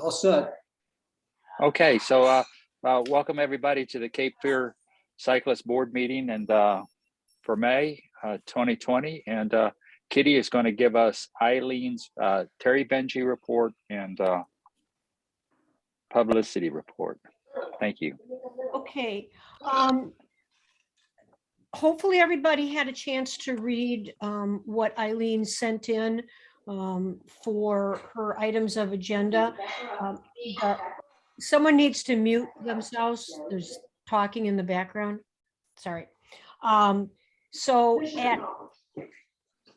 All set. Okay, so welcome everybody to the Cape Fear Cyclists Board meeting and for May 2020. And Kitty is going to give us Eileen's Terry Benji report and publicity report. Thank you. Okay. Hopefully everybody had a chance to read what Eileen sent in for her items of agenda. Someone needs to mute themselves. There's talking in the background. Sorry. So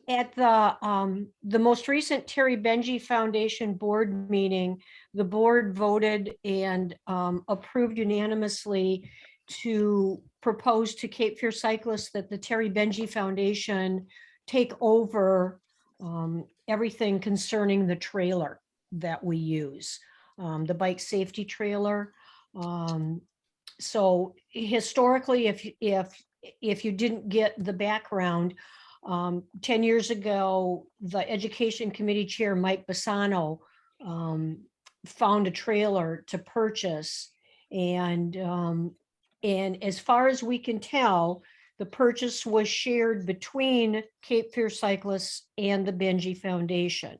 at the most recent Terry Benji Foundation board meeting, the board voted and approved unanimously to propose to Cape Fear Cyclists that the Terry Benji Foundation take over everything concerning the trailer that we use, the bike safety trailer. So historically, if you didn't get the background, 10 years ago, the Education Committee Chair, Mike Bassano, found a trailer to purchase. And as far as we can tell, the purchase was shared between Cape Fear Cyclists and the Benji Foundation.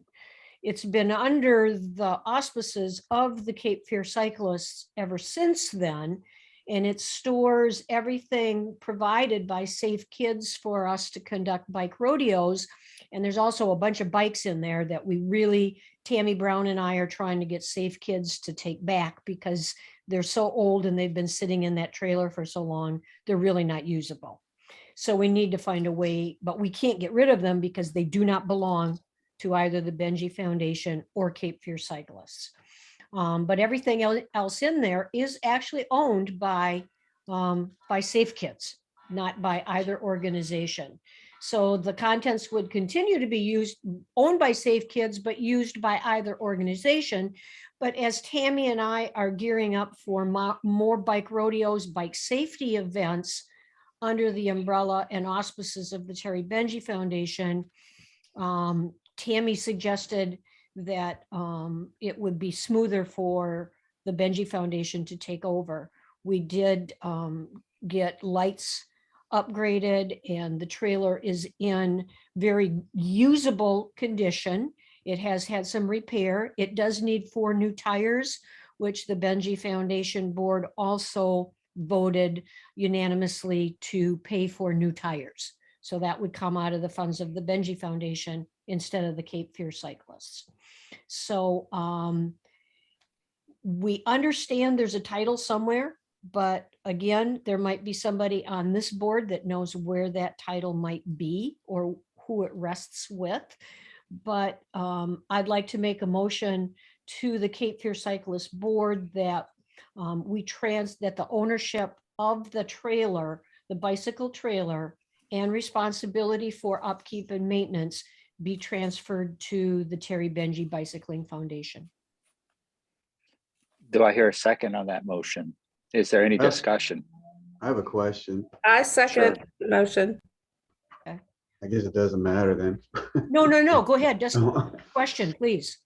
It's been under the auspices of the Cape Fear Cyclists ever since then, and it stores everything provided by Safe Kids for us to conduct bike rodeos. And there's also a bunch of bikes in there that we really, Tammy Brown and I are trying to get Safe Kids to take back because they're so old and they've been sitting in that trailer for so long, they're really not usable. So we need to find a way, but we can't get rid of them because they do not belong to either the Benji Foundation or Cape Fear Cyclists. But everything else in there is actually owned by Safe Kids, not by either organization. So the contents would continue to be owned by Safe Kids, but used by either organization. But as Tammy and I are gearing up for more bike rodeos, bike safety events under the umbrella and auspices of the Terry Benji Foundation, Tammy suggested that it would be smoother for the Benji Foundation to take over. We did get lights upgraded and the trailer is in very usable condition. It has had some repair. It does need 4 new tires, which the Benji Foundation board also voted unanimously to pay for new tires. So that would come out of the funds of the Benji Foundation instead of the Cape Fear Cyclists. So we understand there's a title somewhere, but again, there might be somebody on this board that knows where that title might be or who it rests with. But I'd like to make a motion to the Cape Fear Cyclist board that that the ownership of the trailer, the bicycle trailer, and responsibility for upkeep and maintenance be transferred to the Terry Benji Bicycling Foundation. Do I hear a second on that motion? Is there any discussion? I have a question. I second the motion. I guess it doesn't matter then. No, go ahead. Just question, please.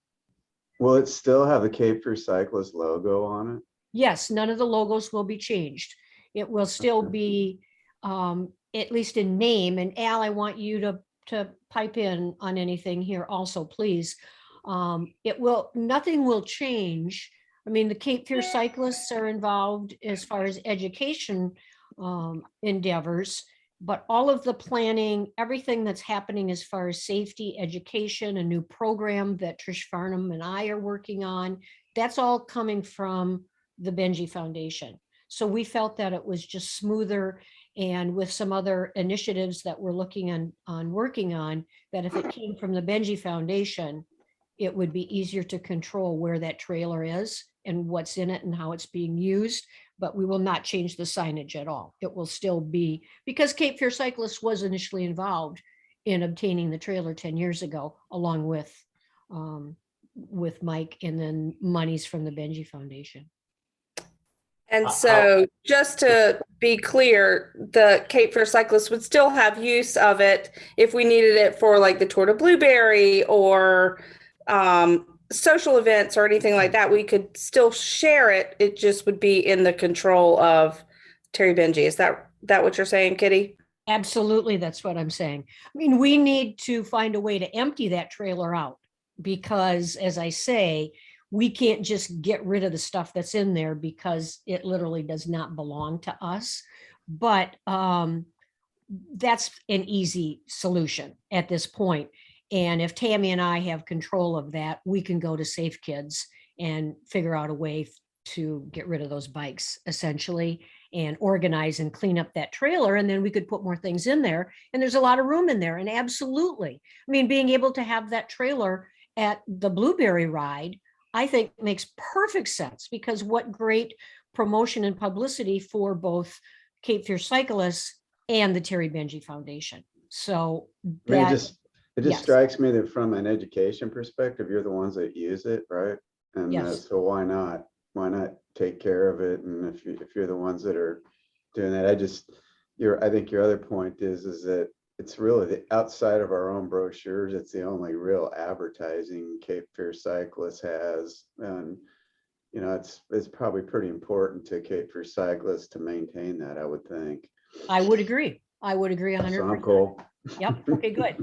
Will it still have the Cape Fear Cyclist logo on it? Yes, none of the logos will be changed. It will still be, at least in name. And Al, I want you to pipe in on anything here also, please. Nothing will change. I mean, the Cape Fear Cyclists are involved as far as education endeavors, but all of the planning, everything that's happening as far as safety, education, a new program that Trish Farnham and I are working on, that's all coming from the Benji Foundation. So we felt that it was just smoother, and with some other initiatives that we're looking on working on, that if it came from the Benji Foundation, it would be easier to control where that trailer is and what's in it and how it's being used. But we will not change the signage at all. It will still be, because Cape Fear Cyclists was initially involved in obtaining the trailer 10 years ago, along with Mike, and then monies from the Benji Foundation. And so just to be clear, the Cape Fear Cyclists would still have use of it if we needed it for like the Tour de Blueberry or social events or anything like that, we could still share it. It just would be in the control of Terry Benji. Is that what you're saying, Kitty? Absolutely, that's what I'm saying. I mean, we need to find a way to empty that trailer out because, as I say, we can't just get rid of the stuff that's in there because it literally does not belong to us. But that's an easy solution at this point. And if Tammy and I have control of that, we can go to Safe Kids and figure out a way to get rid of those bikes essentially and organize and clean up that trailer. And then we could put more things in there. And there's a lot of room in there. And absolutely, I mean, being able to have that trailer at the Blueberry Ride, I think makes perfect sense because what great promotion and publicity for both Cape Fear Cyclists and the Terry Benji Foundation. So I mean, that, it just yes. strikes me that from an education perspective, you're the ones that use it, right? And Yes. so why not take care of it? And if you're the ones that are doing that, I think your other point is that it's really the outside of our own brochures. It's the only real advertising Cape Fear Cyclists has. And, you know, it's probably pretty important to Cape Fear Cyclists to maintain that, I would think. I would agree. I would agree 100%. Sound cool. Yep. Okay, good.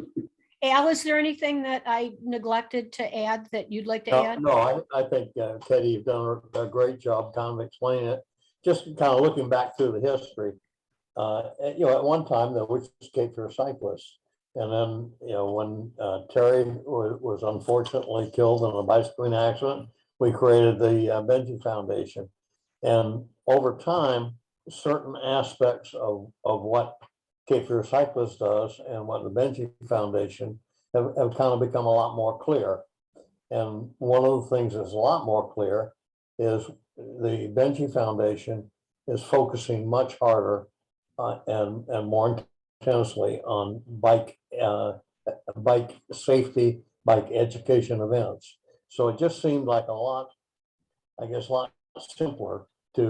Al, is there anything that I neglected to add that you'd like to add? No, I think, Teddy, you've done a great job kind of explaining it. Just kind of looking back through the history, you know, at one time there was Cape Fear Cyclists. And then, you know, when Terry was unfortunately killed in a bicycling accident, we created the Benji Foundation. And over time, certain aspects of what Cape Fear Cyclists does and what the Benji Foundation have kind of become a lot more clear. And one of the things that's a lot more clear is the Benji Foundation is focusing much harder and more intensely on bike safety, bike education events. So it just seemed like a lot simpler to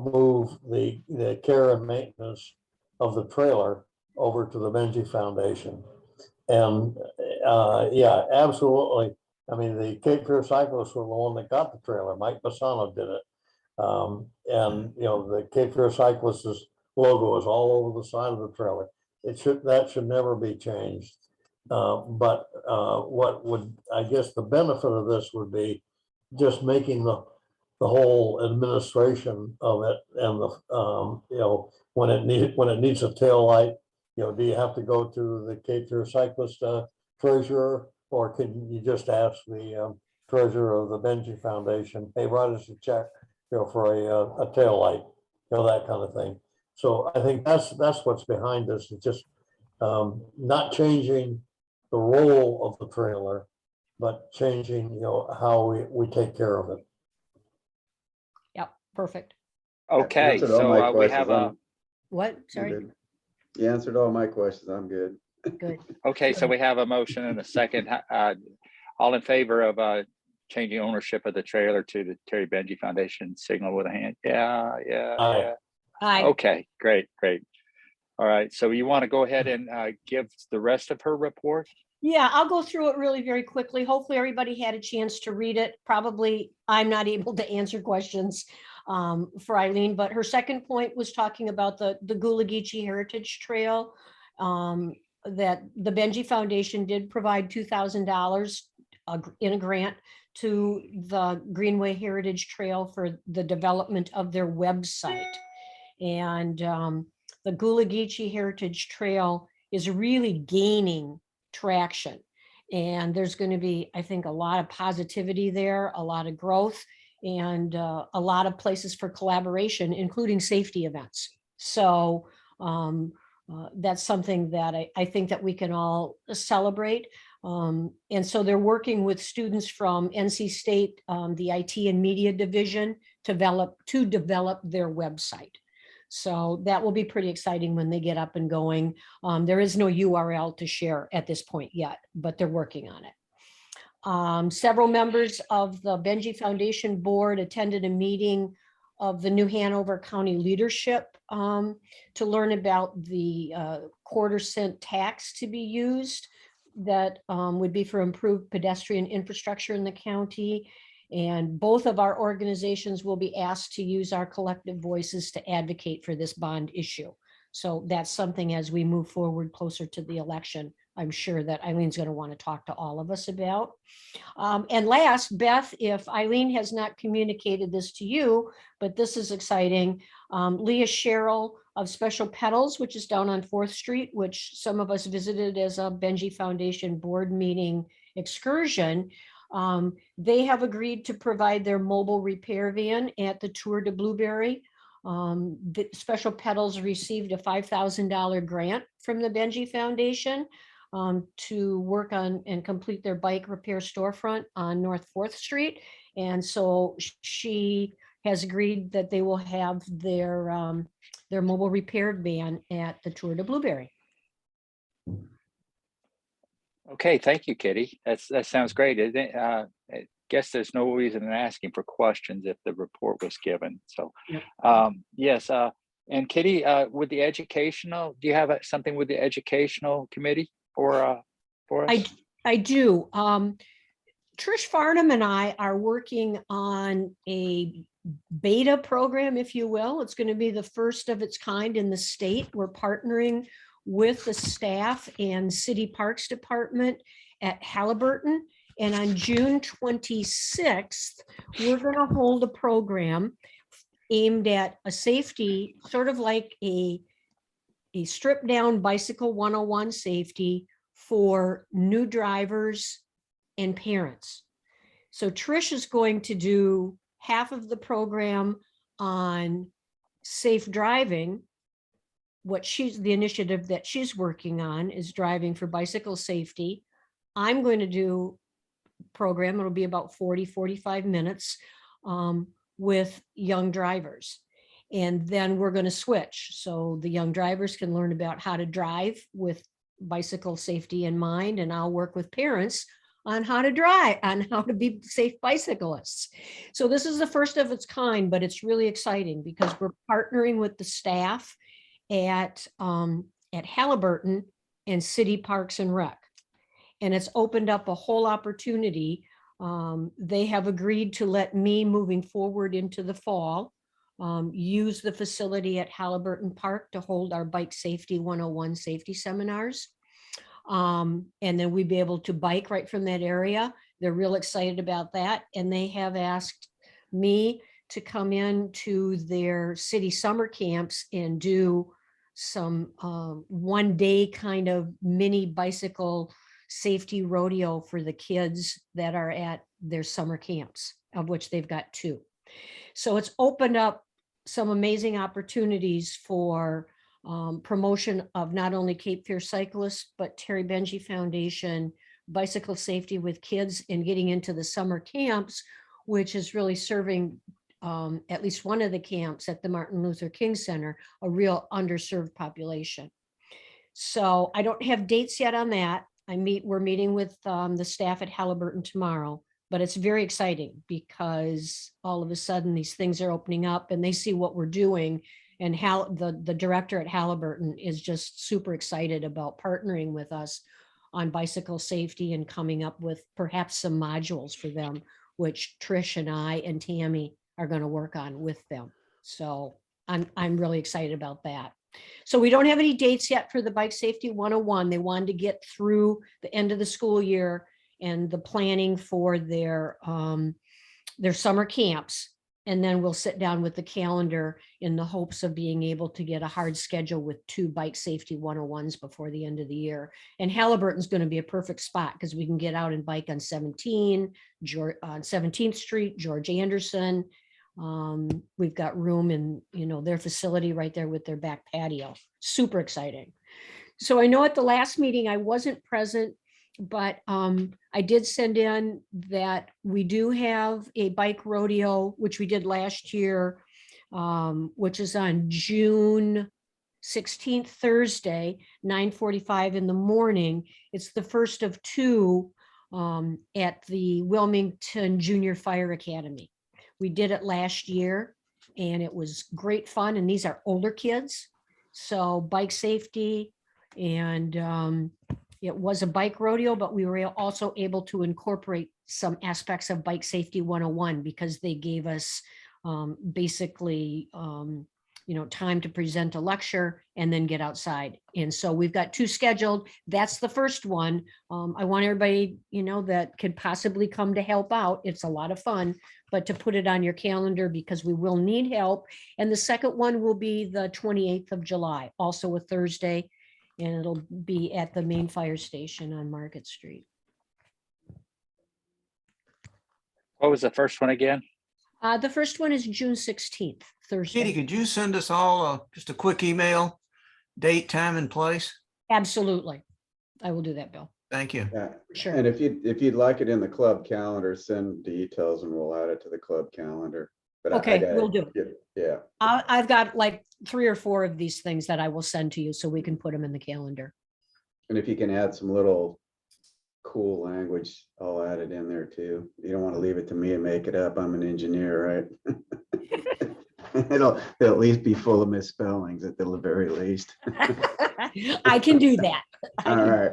move the care and maintenance of the trailer over to the Benji Foundation. And yeah, absolutely. I mean, the Cape Fear Cyclists were the one that got the trailer. Mike Bassano did it. And you know, the Cape Fear Cyclists logo is all over the side of the trailer. That should never be changed. But what would, I guess the benefit of this would be just making the whole administration of it and the you know, when it needs a tail light, you know, do you have to go to the Cape Fear Cyclist treasurer, or can you just ask the treasurer of the Benji Foundation, hey, write us a check, you know, for a tail light, you know, that kind of thing. So I think that's what's behind this. It's just not changing the role of the trailer, but changing, you know, how we take care of it. Yep, perfect. Okay, Answered all my so we have questions. What? I'm Sorry. good. You answered all my questions. I'm good. Good. okay, so we have a motion and a second. All in favor of changing ownership of the trailer to the Terry Benji Foundation, signal with a hand. Yeah. Aye. Hi. Okay, great. All right, so you want to go ahead and give the rest of her report? Yeah, I'll go through it really very quickly. Hopefully everybody had a chance to read it. Probably I'm not able to answer questions for Eileen, but her second point was talking about the Gullah Geechee Heritage Trail. That the Benji Foundation did provide $2,000 in a grant to the Greenway Heritage Trail for the development of their website. And the Gullah Geechee Heritage Trail is really gaining traction. And there's going to be, I think, a lot of positivity there, a lot of growth, and a lot of places for collaboration, including safety events. So that's something that I think that we can all celebrate. And so they're working with students from NC State, the IT and Media Division, to develop their website. So that will be pretty exciting when they get up and going. There is no URL to share at this point yet, but they're working on it. Several members of the Benji Foundation board attended a meeting of the New Hanover County leadership to learn about the quarter cent tax to be used that would be for improved pedestrian infrastructure in the county. And both of our organizations will be asked to use our collective voices to advocate for this bond issue. So that's something as we move forward closer to the election, I'm sure that Eileen's going to want to talk to all of us about. And last, Beth, if Eileen has not communicated this to you, but this is exciting, Leah Sherrill of Special Petals, which is down on 4th Street, which some of us visited as a Benji Foundation board meeting excursion. They have agreed to provide their mobile repair van at the Tour de Blueberry. The Special Petals received a $5,000 grant from the Benji Foundation to work on and complete their bike repair storefront on North 4th Street. And so she has agreed that they will have their mobile repair van at the Tour de Blueberry. Okay, thank you, Kitty. That sounds great. I guess there's no reason in asking for questions if the report was given. So, Yep. yes. And Kitty, with the educational, do you have something with the educational committee for us? I do. Trish Farnham and I are working on a beta program, if you will. It's going to be the first of its kind in the state. We're partnering with the staff and City Parks Department at Halliburton. And on June 26th, we're going to hold a program aimed at a safety, sort of like a stripped down bicycle 101 safety for new drivers and parents. So Trish is going to do half of the program on safe driving. The initiative that she's working on is driving for bicycle safety. I'm going to do program, it'll be about 40-45 minutes with young drivers. And then we're going to switch. So the young drivers can learn about how to drive with bicycle safety in mind, and I'll work with parents on how to drive, on how to be safe bicyclists. So this is the first of its kind, but it's really exciting because we're partnering with the staff at Halliburton and City Parks and Rec. And it's opened up a whole opportunity. They have agreed to let me, moving forward into the fall, use the facility at Halliburton Park to hold our Bike Safety 101 safety seminars. And then we'd be able to bike right from that area. They're real excited about that. And they have asked me to come in to their city summer camps and do some 1 day kind of mini bicycle safety rodeo for the kids that are at their summer camps, of which they've got 2. So it's opened up some amazing opportunities for promotion of not only Cape Fear Cyclists, but Terry Benji Foundation, bicycle safety with kids, and getting into the summer camps, which is really serving at least one of the camps at the Martin Luther King Center, a real underserved population. So I don't have dates yet on that. We're meeting with the staff at Halliburton tomorrow, but it's very exciting because all of a sudden these things are opening up and they see what we're doing. And the director at Halliburton is just super excited about partnering with us on bicycle safety and coming up with perhaps some modules for them, which Trish and I and Tammy are going to work on with them. So I'm really excited about that. So we don't have any dates yet for the Bike Safety 101. They wanted to get through the end of the school year and the planning for their summer camps. And then we'll sit down with the calendar in the hopes of being able to get a hard schedule with 2 Bike Safety 101s before the end of the year. And Halliburton's going to be a perfect spot because we can get out and bike on 17th Street, George Anderson. We've got room in, their facility right there with their back patio. Super exciting. So I know at the last meeting I wasn't present, but I did send in that we do have a bike rodeo, which we did last year, which is on June 16th, Thursday, 9:45 in the morning. It's the first of 2 at the Wilmington Junior Fire Academy. We did it last year and it was great fun. And these are older kids. So bike safety and it was a bike rodeo, but we were also able to incorporate some aspects of Bike Safety 101 because they gave us basically, time to present a lecture and then get outside. And so we've got 2 scheduled. That's the first one. I want everybody, that could possibly come to help out. It's a lot of fun, but to put it on your calendar because we will need help. And the second one will be the 28th of July, also a Thursday, and it'll be at the main fire station on Market Street. What was the first one again? The first one is June 16th, Katie, Thursday. could you send us all just a quick email, date, time, and place? Absolutely. I will do that, Bill. Thank you. Yeah, Sure. and if you'd like it in the club calendar, send details and we'll add it to the club calendar. But Okay, gotta will do. Yeah, I've got like 3 or 4 of these things that I will send to you so we can put them in the calendar. and if you can add some little cool language, I'll add it in there too. You don't want to leave it to me and make it up. I'm an engineer, right? It'll at least be full of misspellings at the very least. I can do that. I All can- right.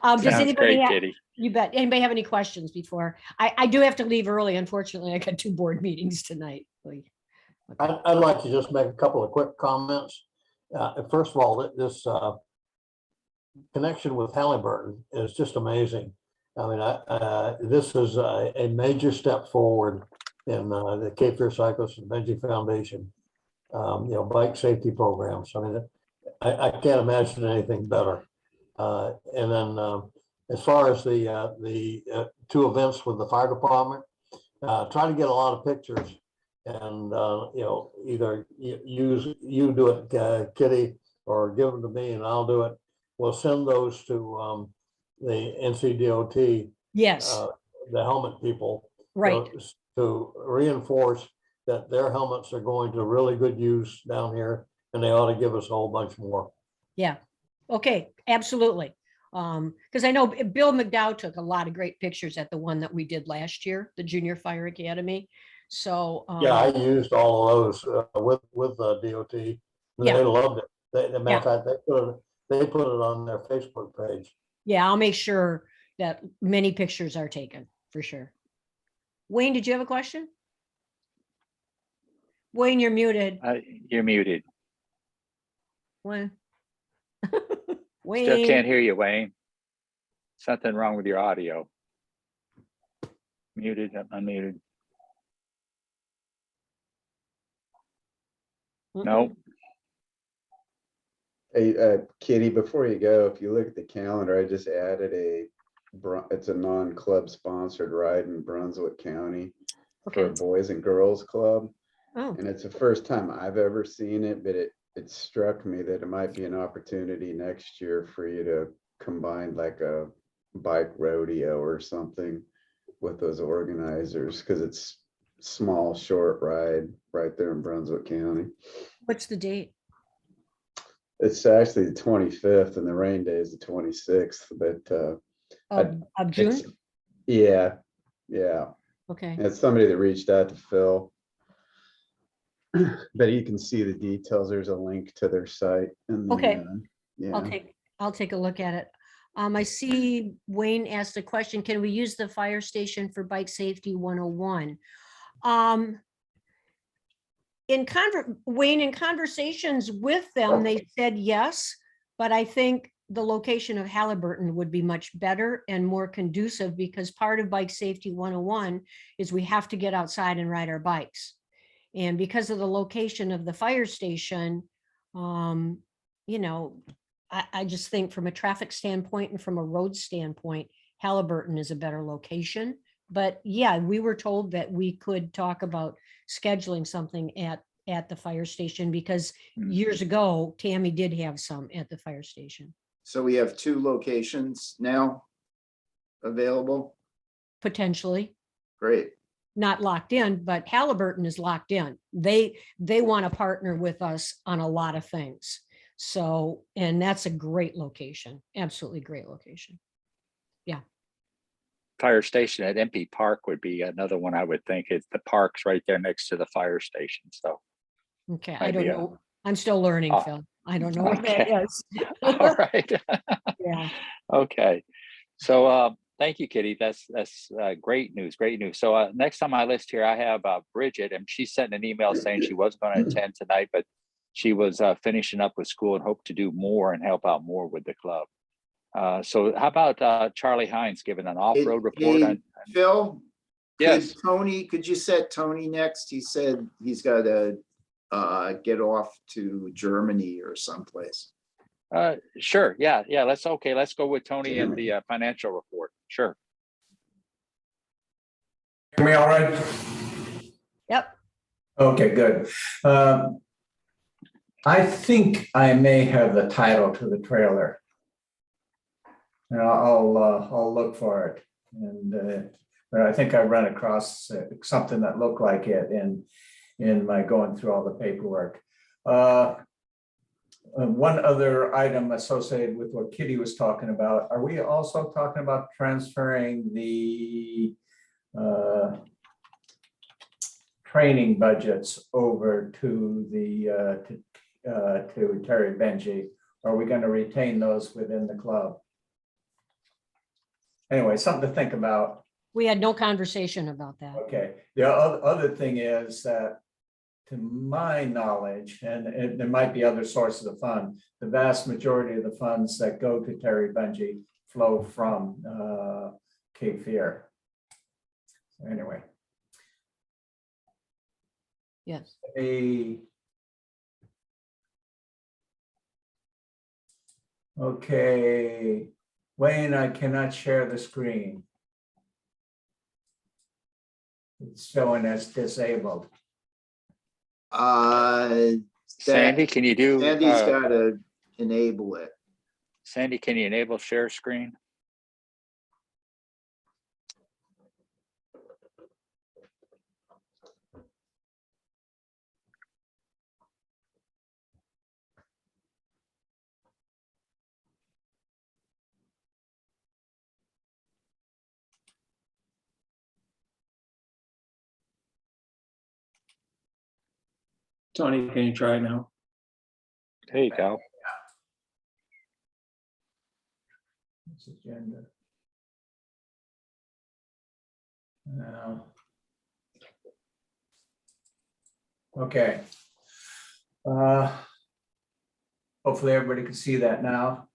Does Sounds anybody great, have, Kitty. you bet, anybody have any questions before? I do have to leave early. Unfortunately, I got 2 board meetings tonight. I'd like to just make a couple of quick comments. First of all, this connection with Halliburton is just amazing. I mean, this is a major step forward in the Cape Fear Cyclists and Benji Foundation, bike safety programs. I mean, I can't imagine anything better. And then as far as the 2 events with the fire department, try to get a lot of pictures and, either you do it, Kitty, or give them to me and I'll do it. We'll send those to the NCDOT, Yes, the helmet people. right. To reinforce that their helmets are going to really good use down here and they ought to give us a whole bunch more. Yeah. Okay, absolutely. Because I know Bill McDowell took a lot of great pictures at the one that we did last year, the Junior Fire Academy. So Yeah, I used all of those with DOT. Yeah. They loved it. As a matter of fact, they put it on their Facebook page. yeah, I'll make sure that many pictures are taken for sure. Wayne, did you have a question? Wayne, you're muted. You're muted. Wayne. Still Wayne. can't hear you, Wayne. Something wrong with your audio. Muted, unmuted. No. Hey, Kitty, before you go, if you look at the calendar, I just added it's a non-club sponsored ride in Brunswick County for a Okay. Boys and Girls Club. Oh, And it's the first time I've ever seen it, but it struck me that it might be an opportunity next year for you to combine like a bike rodeo or something with those organizers, because it's small, short ride right there in Brunswick County. what's the date? It's actually the 25th and the rain day is the 26th, but Of June? it's, yeah. Okay. It's somebody that reached out to Phil. But you can see the details. There's a link to their site. And Okay. yeah. I'll take a look at it. I see Wayne asked a question. Can we use the fire station for Bike Safety 101? Wayne, in conversations with them, they said yes, but I think the location of Halliburton would be much better and more conducive because part of Bike Safety 101 is we have to get outside and ride our bikes. And because of the location of the fire station, I just think from a traffic standpoint and from a road standpoint, Halliburton is a better location. But yeah, we were told that we could talk about scheduling something at the fire station because years ago, Tammy did have some at the fire station. So we have 2 locations now available. Potentially, Great. not locked in, but Halliburton is locked in. They want to partner with us on a lot of things. So, and that's a great location, absolutely great location. Fire station at MP Park would be another one I would think. It's the park's right there next to the fire station. So Okay, I Might be don't know. I'm still learning, Oh. Phil. I don't know what that Okay. is. All right. Yeah. Okay. So thank you, Kitty. That's great news. Great news. So next on my list here, I have Bridget, and she sent an email saying she was going to attend tonight, but she was finishing up with school and hoped to do more and help out more with the club. So how about Charlie Hines giving an off-road report Hey, on? Phil, Yes. could you set Tony next? He said he's got to get off to Germany or someplace. Sure. Yeah. Let's go with Tony and the financial report. Sure. Hear me all right? Yep. Okay, good. I think I may have the title to the trailer. And I'll look for it. And but I think I run across something that looked like it in my going through all the paperwork. One other item associated with what Kitty was talking about, are we also talking about transferring the training budgets over to the to Terry Benji? Are we going to retain those within the club? Anyway, something to think about. We had no conversation about that. Okay. The other thing is that, to my knowledge, and there might be other sources of fund, the vast majority of the funds that go to Terry Benji flow from Cape Fear. Anyway. Yes. Okay, Wayne, I cannot share the screen. It's showing as disabled. Sandy, can you do? Sandy's got to enable it. Sandy, can you enable share screen? Tony, can you try it now? There you go. This agenda. Now. Okay. Hopefully everybody can see that now.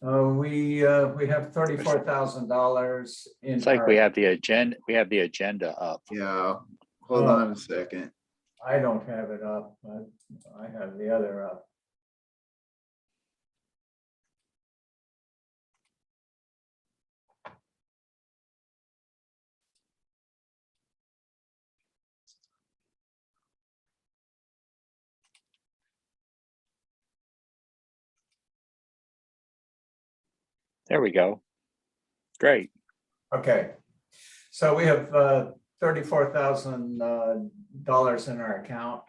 We have $34,000 in. It's like we have the agenda. We have the agenda up. Yeah, hold on a second. I don't have it up, but I have the other up. There we go. Great. Okay, so we have $34,000 in our account,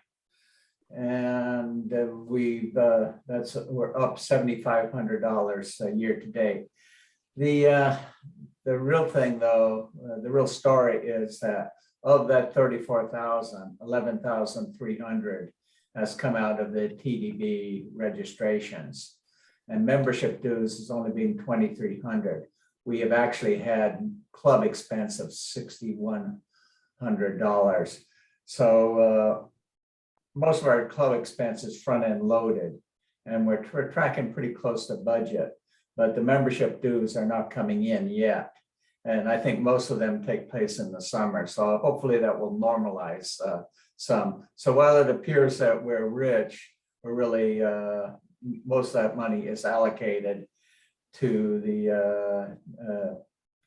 and we're up $7,500 year to date. The real thing, though, the real story is that of that 34,000, 11,300 has come out of the TDB registrations, and membership dues has only been 2,300. We have actually had club expense of $6,100. So most of our club expense is front end loaded, and we're tracking pretty close to budget, but the membership dues are not coming in yet. And I think most of them take place in the summer. So hopefully that will normalize some. So while it appears that we're rich, we're really, most of that money is allocated to the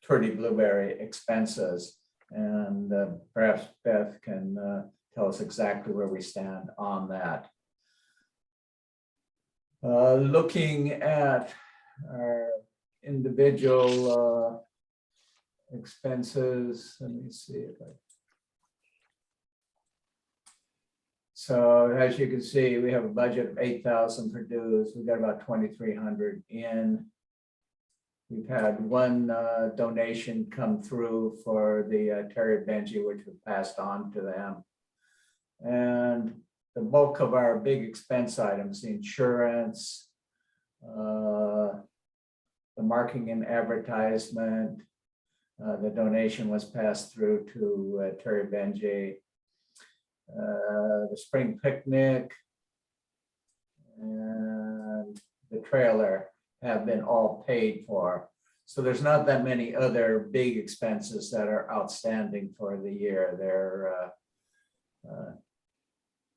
Tour de Blueberry expenses. And perhaps Beth can tell us exactly where we stand on that. Looking at our individual expenses, let me see if I. So as you can see, we have a budget of 8,000 for dues. We've got about 2,300 in. We've had one donation come through for the Terry Benji, which we passed on to them. And the bulk of our big expense items, the insurance, the marketing and advertisement, the donation was passed through to Terry Benji. The spring picnic and the trailer have been all paid for. So there's not that many other big expenses that are outstanding for the year.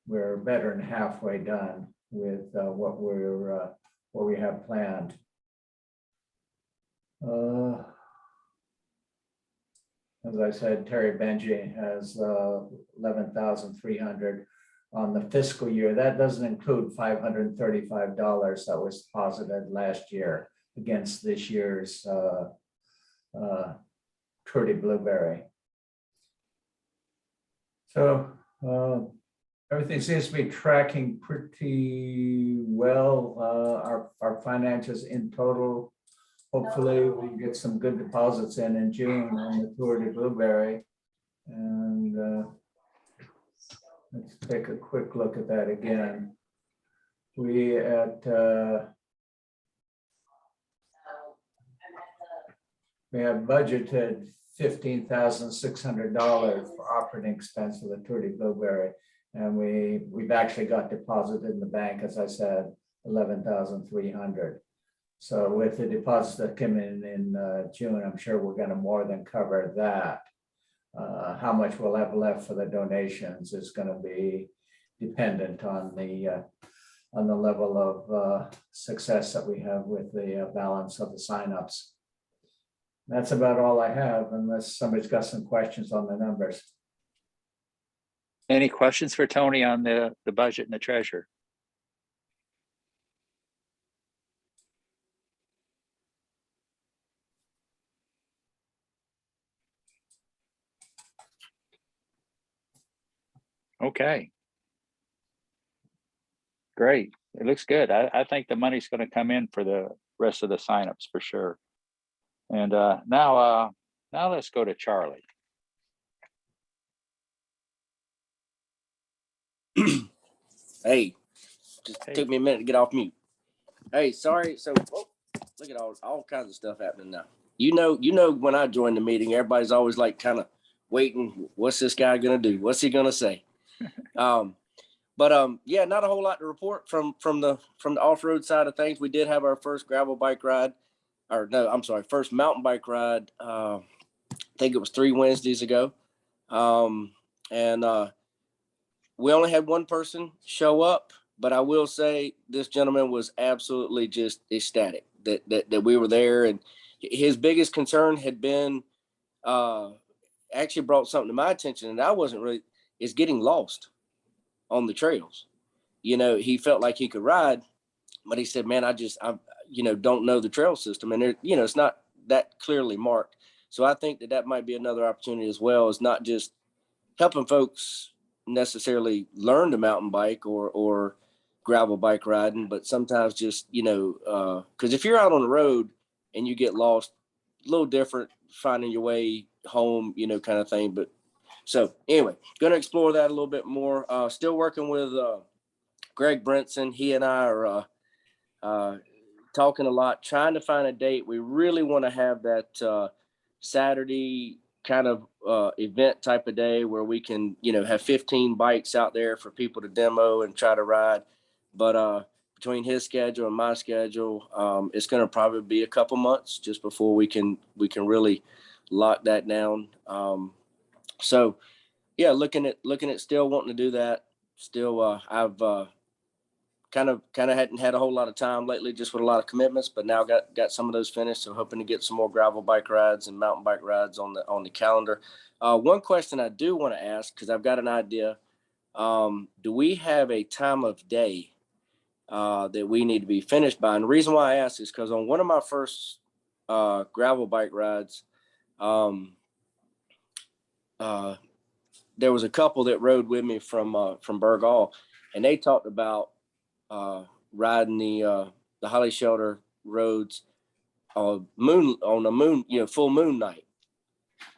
We're better than halfway done with what we have planned. As I said, Terry Benji has 11,300 on the fiscal year. That doesn't include $535 that was deposited last year against this year's Trudy Blueberry. So everything seems to be tracking pretty well. Our finances in total, hopefully we get some good deposits in June on the Tour de Blueberry. And let's take a quick look at that again. We have budgeted $15,600 for operating expense for the Tour de Blueberry. And we've actually got deposited in the bank, as I said, 11,300. So with the deposits that came in June, I'm sure we're going to more than cover that. How much we'll have left for the donations is going to be dependent on the level of success that we have with the balance of the signups. That's about all I have, unless somebody's got some questions on the numbers. Any questions for Tony on the budget and the treasurer? Okay. Great. It looks good. I think the money's going to come in for the rest of the signups for sure. And now let's go to Charlie. Hey, just Hey. took me a minute to get off mute. Hey, sorry. So look at all kinds of stuff happening now. You know, when I join the meeting, everybody's always like kind of waiting. What's this guy gonna do? What's he gonna say? Yeah, not a whole lot to report from the off-road side of things. We did have our first gravel bike ride, or no, I'm sorry, first mountain bike ride. I think it was 3 Wednesdays ago, and we only had one person show up, but I will say this gentleman was absolutely just ecstatic that we were there, and his biggest concern had been actually brought something to my attention, and I wasn't really, is getting lost on the trails. You know, he felt like he could ride, but he said, man, I don't know the trail system. And it's not that clearly marked. So I think that might be another opportunity as well, is not just helping folks necessarily learn to mountain bike or gravel bike riding, but sometimes just, because if you're out on the road and you get lost, a little different finding your way home, kind of thing. But so anyway, going to explore that a little bit more. Still working with Greg Brinson. He and I are talking a lot, trying to find a date. We really want to have that Saturday kind of event type of day where we can, have 15 bikes out there for people to demo and try to ride. But between his schedule and my schedule, it's going to probably be a couple months just before we can really lock that down. So yeah, looking at still wanting to do that. Still, I've kind of hadn't had a whole lot of time lately, just with a lot of commitments, but now got some of those finished. So hoping to get some more gravel bike rides and mountain bike rides on the calendar. One question I do want to ask, because I've got an idea. Do we have a time of day that we need to be finished by? And the reason why I ask is because on one of my first gravel bike rides, there was a couple that rode with me from Berg Hall, and they talked about riding the Holly Shelter roads on a moon, full moon night.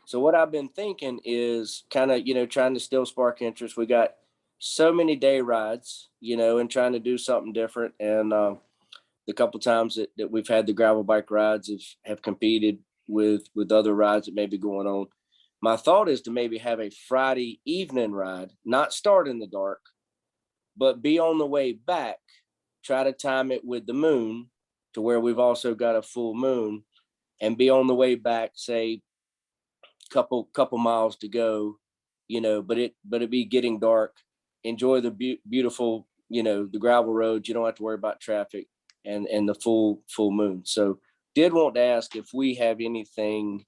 So what I've been thinking is kind of, trying to still spark interest. We got so many day rides, and trying to do something different. And the couple times that we've had the gravel bike rides have competed with other rides that may be going on. My thought is to maybe have a Friday evening ride, not start in the dark, but be on the way back, try to time it with the moon to where we've also got a full moon, and be on the way back, say couple miles to go, but it be getting dark, enjoy the beautiful, the gravel roads. You don't have to worry about traffic and the full moon. So did want to ask if we have anything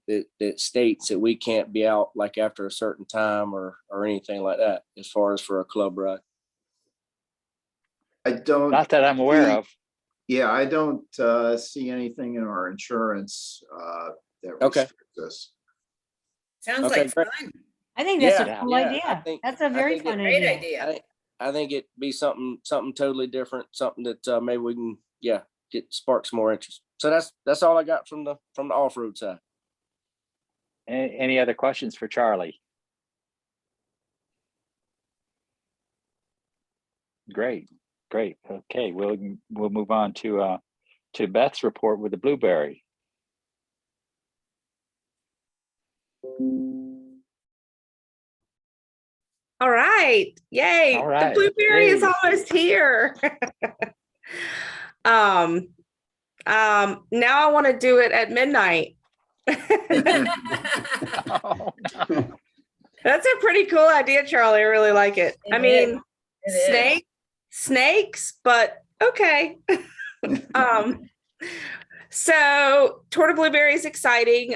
that states that we can't be out like after a certain time or anything like that, as far as for a club ride. I don't. Not that I'm aware of. Yeah, I don't see anything in our insurance that Okay. restricts us. Sounds Okay, like great. fun. I think that's Yeah. a cool Yeah, idea. That's a very fun Great idea. idea. I think it'd be something totally different, something that maybe we can, get spark some more interest. So that's all I got from the off-road side. Any other questions for Charlie? Great. Okay, we'll move on to Beth's report with the blueberry. All right. Yay. All right. The blueberry is Yay. almost here. Now I want to do it at midnight. Oh, That's a pretty cool idea, Charlie. I really like it. It I mean, is. snakes, but okay. So Tour de Blueberry is exciting.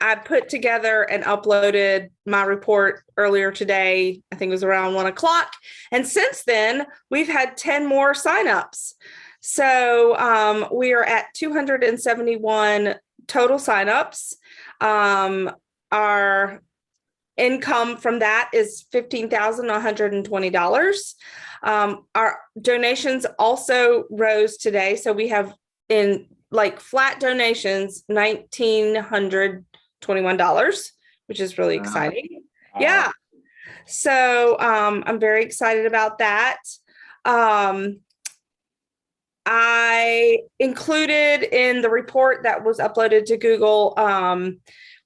I put together and uploaded my report earlier today. I think it was around 1 o'clock. And since then, we've had 10 more signups. So we are at 271 total signups. Our income from that is $15,120. Our donations also rose today. So we have in like flat donations, $1,921, which is really exciting. wow. Yeah. So I'm very excited about that. I included in the report that was uploaded to Google,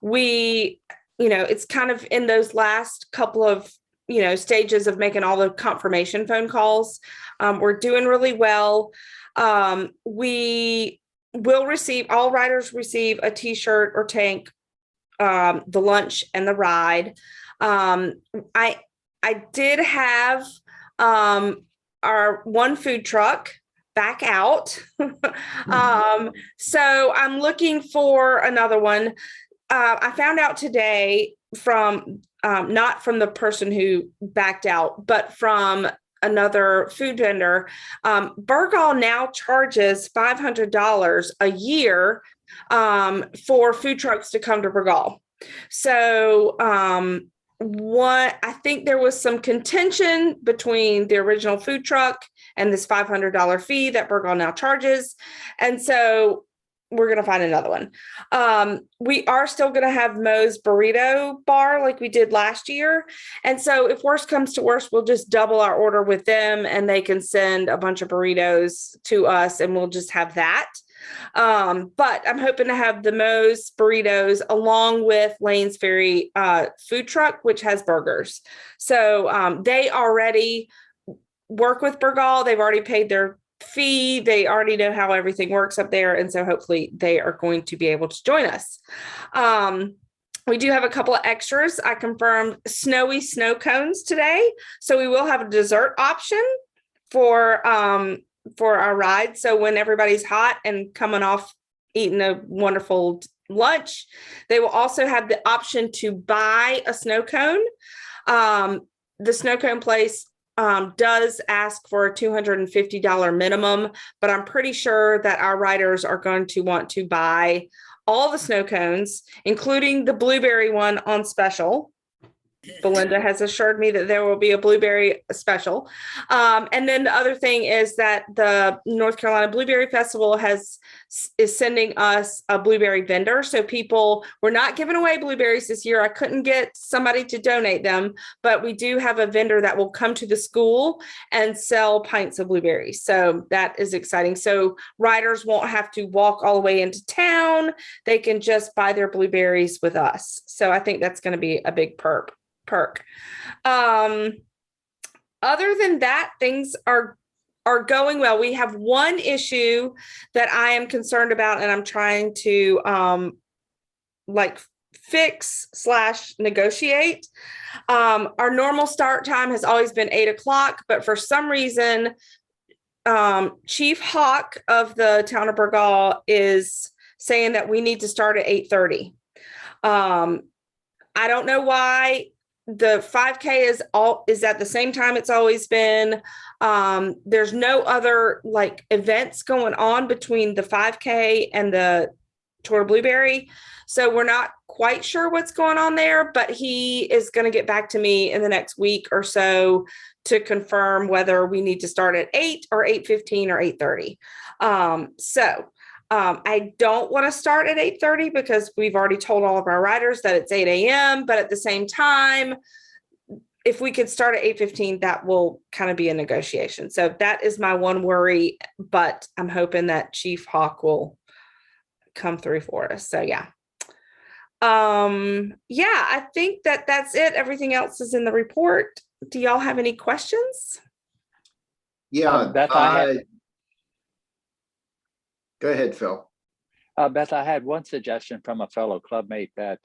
it's kind of in those last couple of, stages of making all the confirmation phone calls. We're doing really well. We will receive, all riders receive a t-shirt or tank, the lunch and the ride. I did have our one food truck back out. So I'm looking for another one. I found out today from not from the person who backed out, but from another food vendor. Burgal now charges $500 a year for food trucks to come to Burgal. So I think there was some contention between the original food truck and this $500 fee that Burgal now charges. And so we're going to find another one. We are still going to have Moe's burrito bar like we did last year. And so if worst comes to worst, we'll just double our order with them and they can send a bunch of burritos to us and we'll just have that. But I'm hoping to have the Moe's burritos along with Lane's Ferry food truck, which has burgers. So they already work with Burgal. They've already paid their fee. They already know how everything works up there. And so hopefully they are going to be able to join us. We do have a couple of extras. I confirmed snowy snow cones today. So we will have a dessert option for our ride. So when everybody's hot and coming off eating a wonderful lunch, they will also have the option to buy a snow cone. The snow cone place does ask for a $250 minimum, but I'm pretty sure that our riders are going to want to buy all the snow cones, including the blueberry one on special. Belinda has assured me that there will be a blueberry special. And then the other thing is that the North Carolina Blueberry Festival has is sending us a blueberry vendor. So we're not giving away blueberries this year. I couldn't get somebody to donate them, but we do have a vendor that will come to the school and sell pints of blueberries. So that is exciting. So riders won't have to walk all the way into town. They can just buy their blueberries with us. So I think that's going to be a big perk. Other than that, things are going well. We have one issue that I am concerned about, and I'm trying to fix/negotiate. Our normal start time has always been 8 o'clock, but for some reason, Chief Hawk of the town of Burgaw is saying that we need to start at 8:30. I don't know why. The 5K is at the same time it's always been. There's no other events going on between the 5K and the Tour of Blueberry. So we're not quite sure what's going on there, but he is going to get back to me in the next week or so to confirm whether we need to start at 8 or 8:15 or 8:30. I don't want to start at 8:30 because we've already told all of our riders that it's 8 a.m. But at the same time, if we could start at 8:15, that will kind of be a negotiation. So that is my one worry, but I'm hoping that Chief Hawk will come through for us. So yeah. I think that's it. Everything else is in the report. Do y'all have any questions? Yeah. Beth, Go ahead, Phil. Beth, I had one suggestion from a fellow clubmate that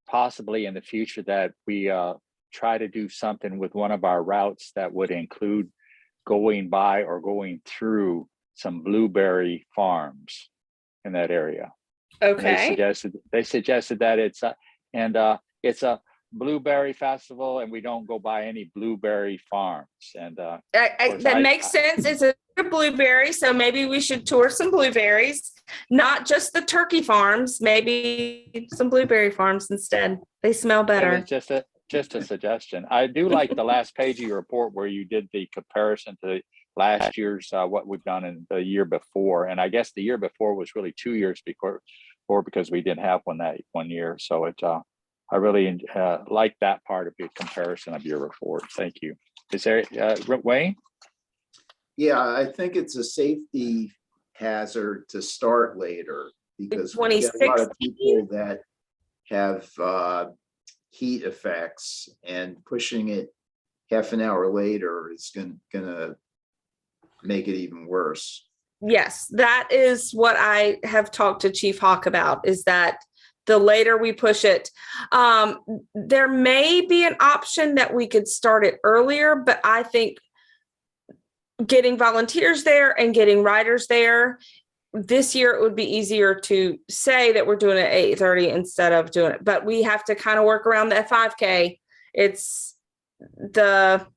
possibly in the future that we try to do something with one of our routes that would include going by or going through some blueberry farms in that area. Okay. And they suggested that it's a blueberry festival and we don't go by any blueberry farms. And that makes sense. It's a blueberry, so maybe we should tour some blueberries, not just the turkey farms, maybe some blueberry farms instead. They smell better. It's just a suggestion. I do like the last page of your report where you did the comparison to last year's what we've done in the year before, and I guess the year before was really 2 years before because we didn't have one year. So I really like that part of the comparison of your report. Thank you. Is there Wayne? Yeah, I think it's a safety hazard to start later because we get a lot of people that have heat effects, and pushing it half an hour later is gonna make it even worse. Yes, that is what I have talked to Chief Hawk about, is that the later we push it, there may be an option that we could start it earlier, but I think getting volunteers there and getting riders there, this year it would be easier to say that we're doing it at 8:30 instead of doing it, but we have to kind of work around that 5K. It's the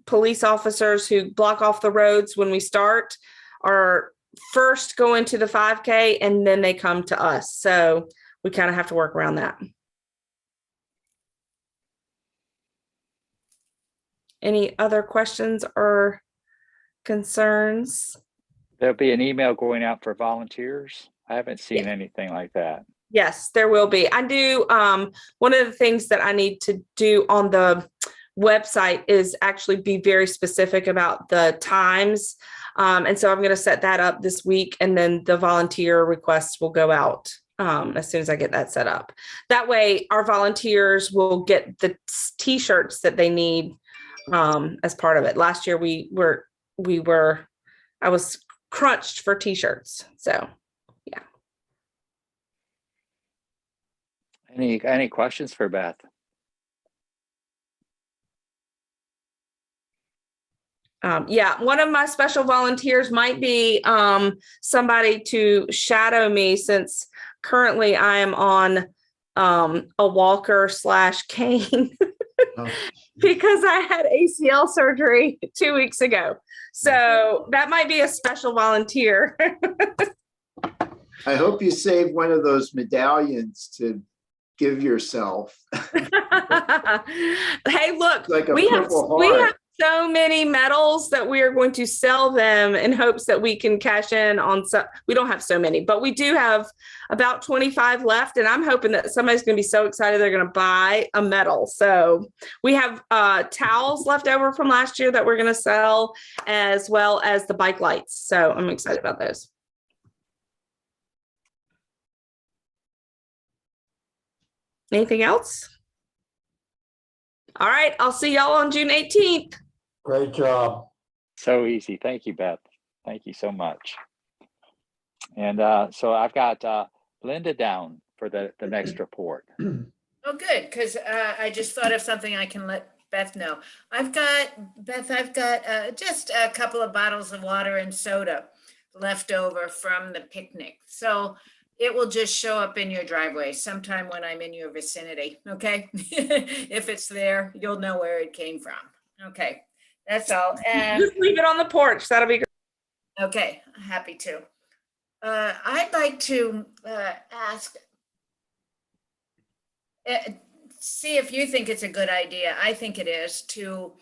police officers who block off the roads when we start are first go into the 5K and then they come to us. So we kind of have to work around that. Any other questions or concerns? There'll be an email going out for volunteers. I haven't seen anything like that. Yes, there will be. I do. One of the things that I need to do on the website is actually be very specific about the times. And so I'm going to set that up this week, and then the volunteer requests will go out as soon as I get that set up. That way our volunteers will get the t-shirts that they need as part of it. Last year I was crunched for t-shirts. So yeah. Any questions for Beth? One of my special volunteers might be somebody to shadow me, since currently I am on a walker / cane because I had ACL surgery 2 weeks ago. So that might be a special volunteer. I hope you save one of those medallions to give yourself. Hey, look, Like a we have Purple Heart. so many medals that we are going to sell them in hopes that we can cash in on some. We don't have so many, but we do have about 25 left. And I'm hoping that somebody's going to be so excited they're going to buy a medal. So we have towels left over from last year that we're going to sell, as well as the bike lights. So I'm excited about those. Anything else? All right. I'll see y'all on June 18th. Great job. So easy. Thank you, Beth. Thank you so much. And so I've got Linda down for the next report. Oh, good, because I just thought of something I can let Beth know. I've got just a couple of bottles of water and soda left over from the picnic. So it will just show up in your driveway sometime when I'm in your vicinity, okay? If it's there, you'll know where it came from. Okay, that's all. And Just leave it on the porch. That'll be great. okay, happy to. I'd like to ask, see if you think it's a good idea. I think it is to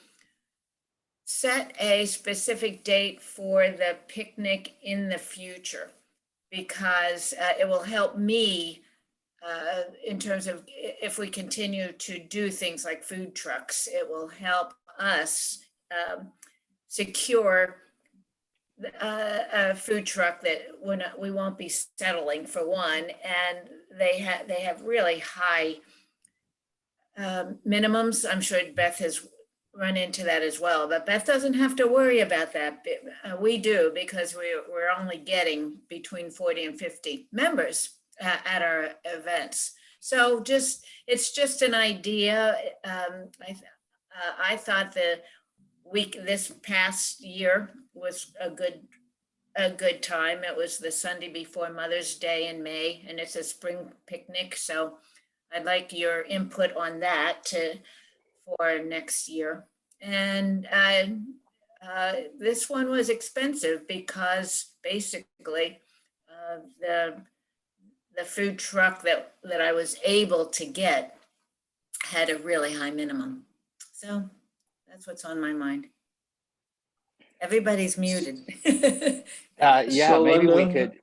set a specific date for the picnic in the future, because it will help me in terms of if we continue to do things like food trucks, it will help us secure a food truck that we won't be settling, for one, and they have really high minimums. I'm sure Beth has run into that as well, but Beth doesn't have to worry about that. We do, because we're only getting between 40 and 50 members at our events. So it's just an idea. I thought this past year was a good time. It was the Sunday before Mother's Day in May, and it's a spring picnic. So I'd like your input on that for next year. And this one was expensive because basically the food truck that I was able to get had a really high minimum. So that's what's on my mind. Everybody's muted. Yeah, So, maybe we Linda? could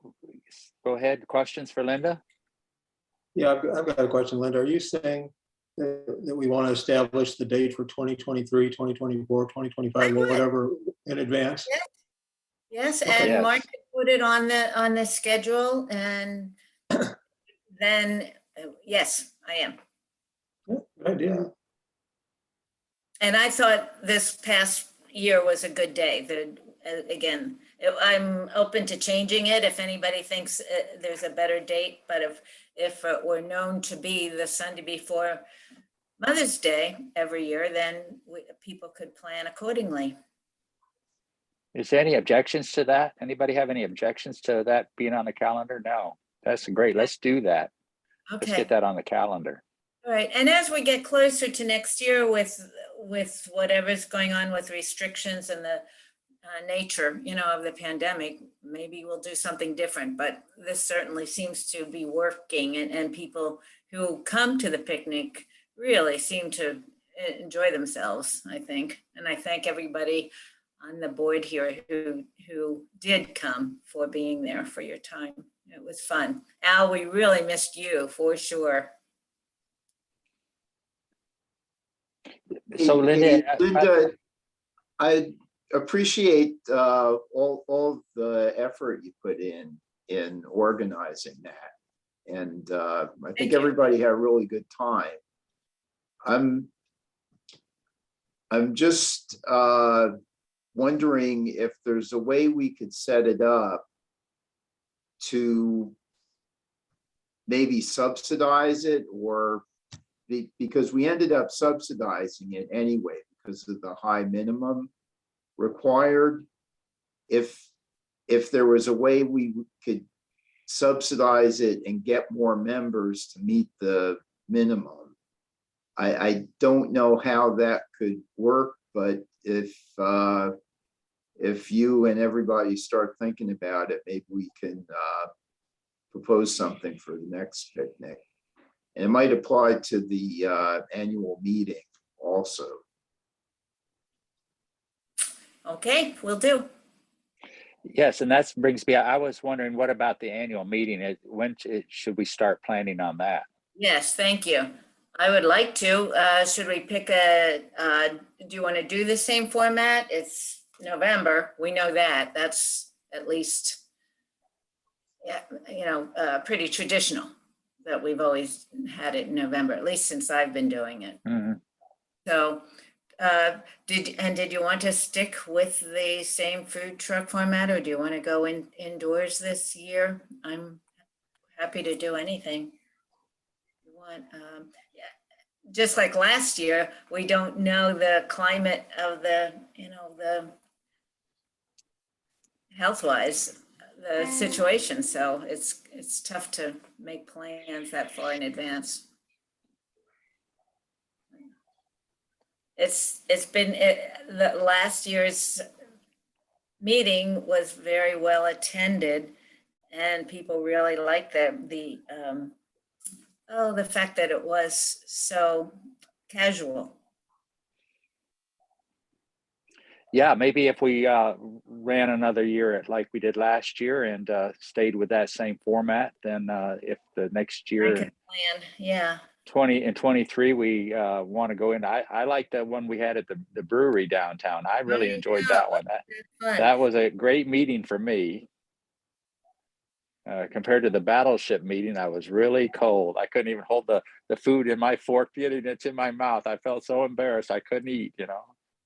go ahead. Questions for Linda? Yeah, I've got a question, Linda. Are you saying that we want to establish the date for 2023, 2024, 2025, or whatever in advance? Yes, Okay. and Yes. Mark put it on the schedule, and then yes, I am. Good idea. And I thought this past year was a good day. Again, I'm open to changing it if anybody thinks there's a better date. But if it were known to be the Sunday before Mother's Day every year, then people could plan accordingly. Is there any objections to that? Anybody have any objections to that being on the calendar? No, that's great. Let's do that. Let's Okay. get that on the calendar. All right. And as we get closer to next year with whatever's going on with restrictions and the nature, of the pandemic, maybe we'll do something different. But this certainly seems to be working, and people who come to the picnic really seem to enjoy themselves, I think. And I thank everybody on the board here who did come, for being there, for your time. It was fun. Al, we really missed you for sure. So Linda, Linda, I appreciate all the effort you put in organizing that. And I think everybody had a really good time. I'm just wondering if there's a way we could set it up to maybe subsidize it, or because we ended up subsidizing it anyway because of the high minimum required. If there was a way we could subsidize it and get more members to meet the minimum, I don't know how that could work, but if you and everybody start thinking about it, maybe we can propose something for the next picnic. And it might apply to the annual meeting also. Okay, will do. Yes, and that brings me, I was wondering, what about the annual meeting? When should we start planning on that? Yes, thank you. I would like to. Should we pick do you want to do the same format? It's November. We know that. That's at least, yeah, pretty traditional that we've always had it in November, at least since I've been doing it. Mhm. So did you want to stick with the same food truck format, or do you want to go indoors this year? I'm happy to do anything you want. Yeah, just like last year, we don't know the climate of the health-wise, the situation. So it's tough to make plans that far in advance. The last year's meeting was very well attended, and people really liked the fact that it was so casual. Yeah, maybe if we ran another year like we did last year and stayed with that same format, then if the next I year, can plan, yeah. 20 and 23, we want to go in. I like the one we had at the brewery downtown. I really enjoyed that one. That was a great meeting for me. Compared to the battleship meeting, I was really cold. I couldn't even hold the food in my fork, getting it in my mouth. I felt so embarrassed. I couldn't eat,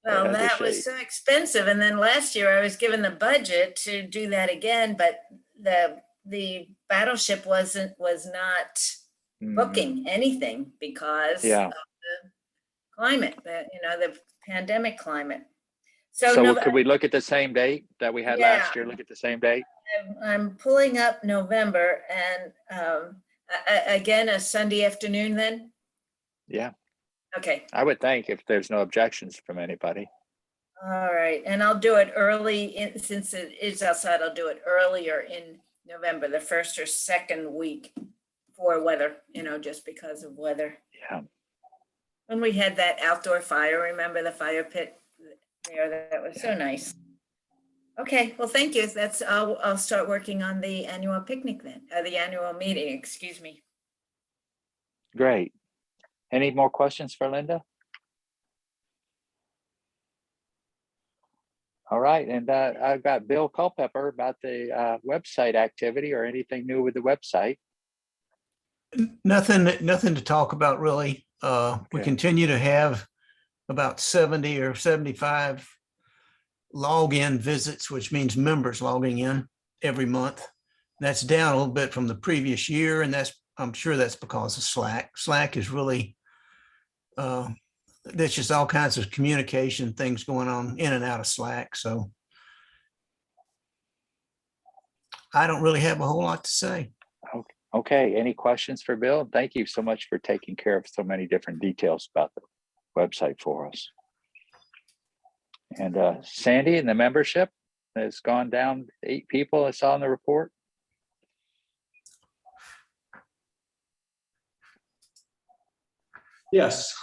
Well, that was so expensive. And then last year I was given the budget to do that again, but the battleship was not booking anything because of the climate, the pandemic climate. So could we look at the same date that we had last year? Look at the same date? I'm pulling up November, and again, a Sunday afternoon then? Yeah. Okay. I would think, if there's no objections from anybody. All right, and I'll do it early, since it is outside, I'll do it earlier in November, the first or second week for weather, just because of weather. Yeah. When we had that outdoor fire, remember the fire pit there? That was so nice. Okay, well, thank you. I'll start working on the annual picnic then, the annual meeting, excuse me. Great. Any more questions for Linda? All right, and I've got Bill Culpepper about the website activity, or anything new with the website. Nothing to talk about, really. We continue to have about 70 or 75 login visits, which means members logging in every month. That's down a little bit from the previous year, and I'm sure that's because of Slack. Slack is really, there's just all kinds of communication things going on in and out of Slack. So I don't really have a whole lot to say. Okay, any questions for Bill? Thank you so much for taking care of so many different details about the website for us. And Sandy, and the membership has gone down 8 people, I saw in the report. Yes.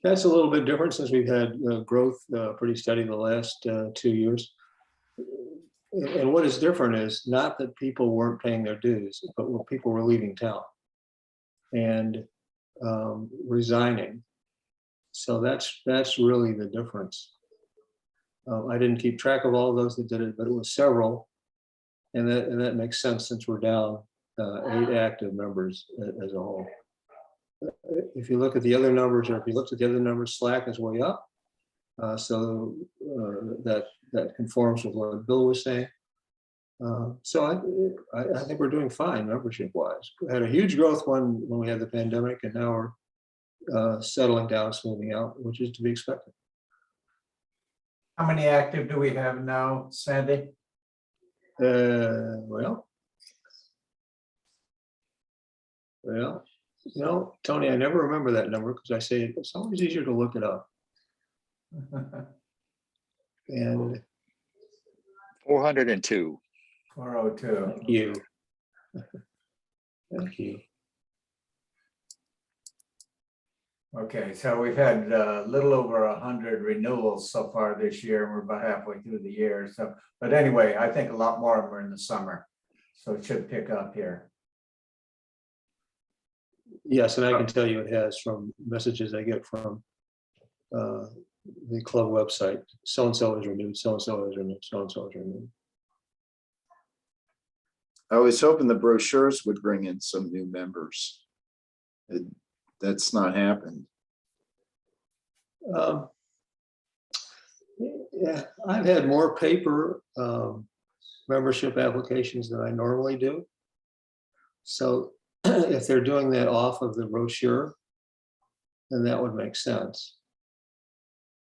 That's a little bit different, since we've had growth pretty steady the last 2 years. And what is different is not that people weren't paying their dues, but people were leaving town and resigning. So that's really the difference. I didn't keep track of all of those that did it, but it was several, and that makes sense, since we're down 8 active members as a whole. If you look at the other numbers, or if you looked at the other numbers, Slack is way up. So that conforms with what Bill was saying. So I think we're doing fine membership wise. We had a huge growth when we had the pandemic, and now we're settling down, smoothing out, which is to be expected. How many active do we have now, Sandy? Well, Tony, I never remember that number, because I say it's always easier to look it up. And 402. 402. Thank you. Thank you. Okay, so we've had a little over 100 renewals so far this year, and we're about halfway through the year. So, but anyway, I think a lot more of them are in the summer, so it should pick up here. Yes, and I can tell you it has from messages I get from the club website. So-and-so is renewed, so-and-so is renewed, so-and-so is renewed. I was hoping the brochures would bring in some new members. That's not happened. Yeah, I've had more paper membership applications than I normally do. So if they're doing that off of the brochure, then that would make sense.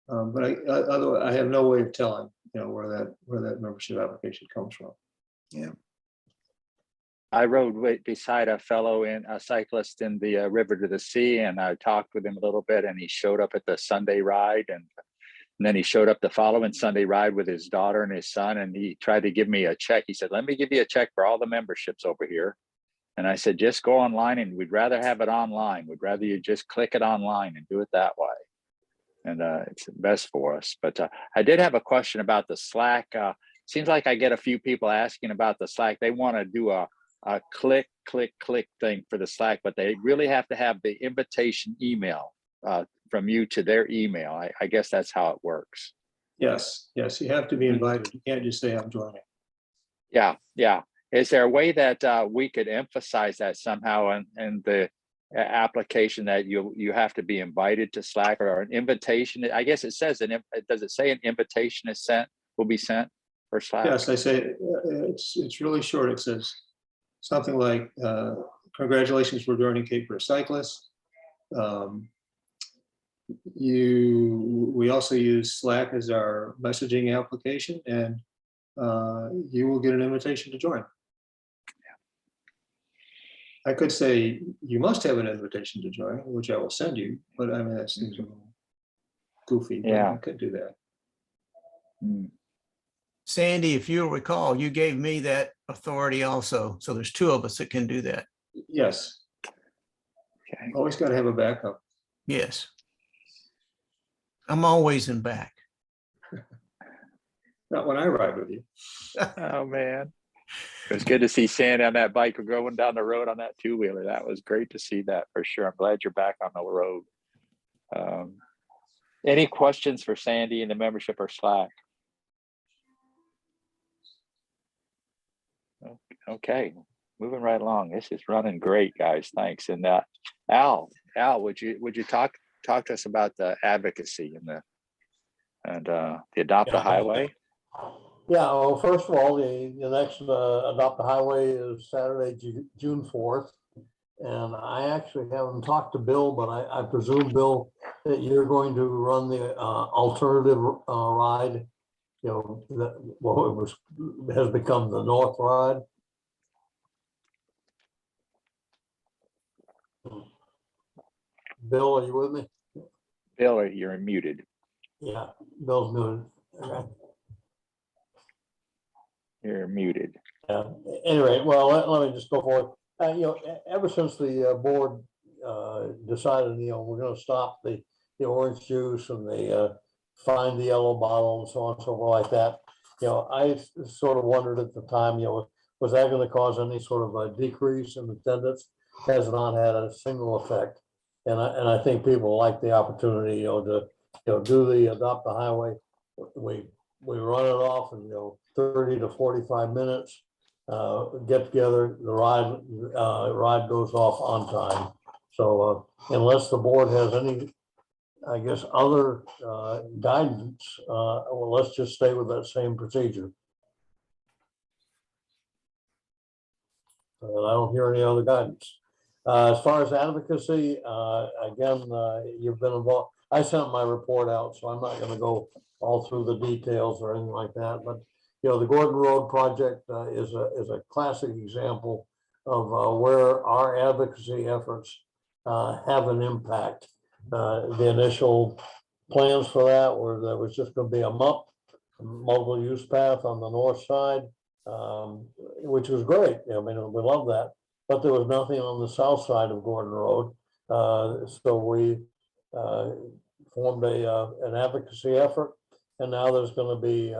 But otherwise, I have no way of telling, where that membership application comes from. Yeah. I rode beside a cyclist in the river to the sea, and I talked with him a little bit, and he showed up at the Sunday ride, and then he showed up the following Sunday ride with his daughter and his son, and he tried to give me a check. He said, "Let me give you a check for all the memberships over here." And I said, "Just go online, and we'd rather have it online. We'd rather you just click it online and do it that way. And it's best for us." But I did have a question about the Slack. Seems like I get a few people asking about the Slack. They want to do a click thing for the Slack, but they really have to have the invitation email from you to their email. I guess that's how it works. Yes, you have to be invited. You can't just say I'm joining. Yeah. Is there a way that we could emphasize that somehow in the application, that you have to be invited to Slack, or an invitation? I guess it says does it say an invitation will be sent for Slack? Yes, I say it's really short. It says something like, "Congratulations for joining Cape Fear Cyclists. We also use Slack as our messaging application, and you will get an invitation to join." I could say you must have an invitation to join, which I will send you, but I mean, that seems a little goofy. But Yeah. I could do that. Sandy, if you'll recall, you gave me that authority also. So there's two of us that can do that. Yes. Okay. Always got to have a backup. Yes. I'm always in back. Not when I ride with you. Oh man, it was good to see Sandy on that bike going down the road on that two-wheeler. That was great to see that for sure. I'm glad you're back on the road. Any questions for Sandy in the membership or Slack? Okay, moving right along. This is running great, guys. Thanks. And Al, would you talk to us about the advocacy and the Adopt a Highway? Yeah, well, first of all, the next Adopt a Highway is Saturday, June 4th. And I actually haven't talked to Bill, but I presume, Bill, that you're going to run the alternative ride, it has become the North Ride. Bill, are you with me? Bill, you're muted. Yeah, Bill's muted. Okay. You're muted. Yeah. Anyway, well, let me just go forward. Ever since the board decided, we're going to stop the orange juice and find the yellow bottle and so on and so forth like that. I sort of wondered at the time, was that going to cause any sort of a decrease in attendance? Has not had a single effect. And I think people like the opportunity, to do the Adopt the Highway. We run it off in 30 to 45 minutes. Get together, the ride goes off on time. So unless the board has any, I guess, other guidance, well, let's just stay with that same procedure. And I don't hear any other guidance. As far as advocacy, again, you've been involved. I sent my report out, so I'm not going to go all through the details or anything like that. But the Gordon Road project is a classic example of where our advocacy efforts have an impact. The initial plans for that were there was just going to be a MUP, mobile use path, on the north side, which was great. I mean, we love that. But there was nothing on the south side of Gordon Road. So we formed an advocacy effort, and now there's going to be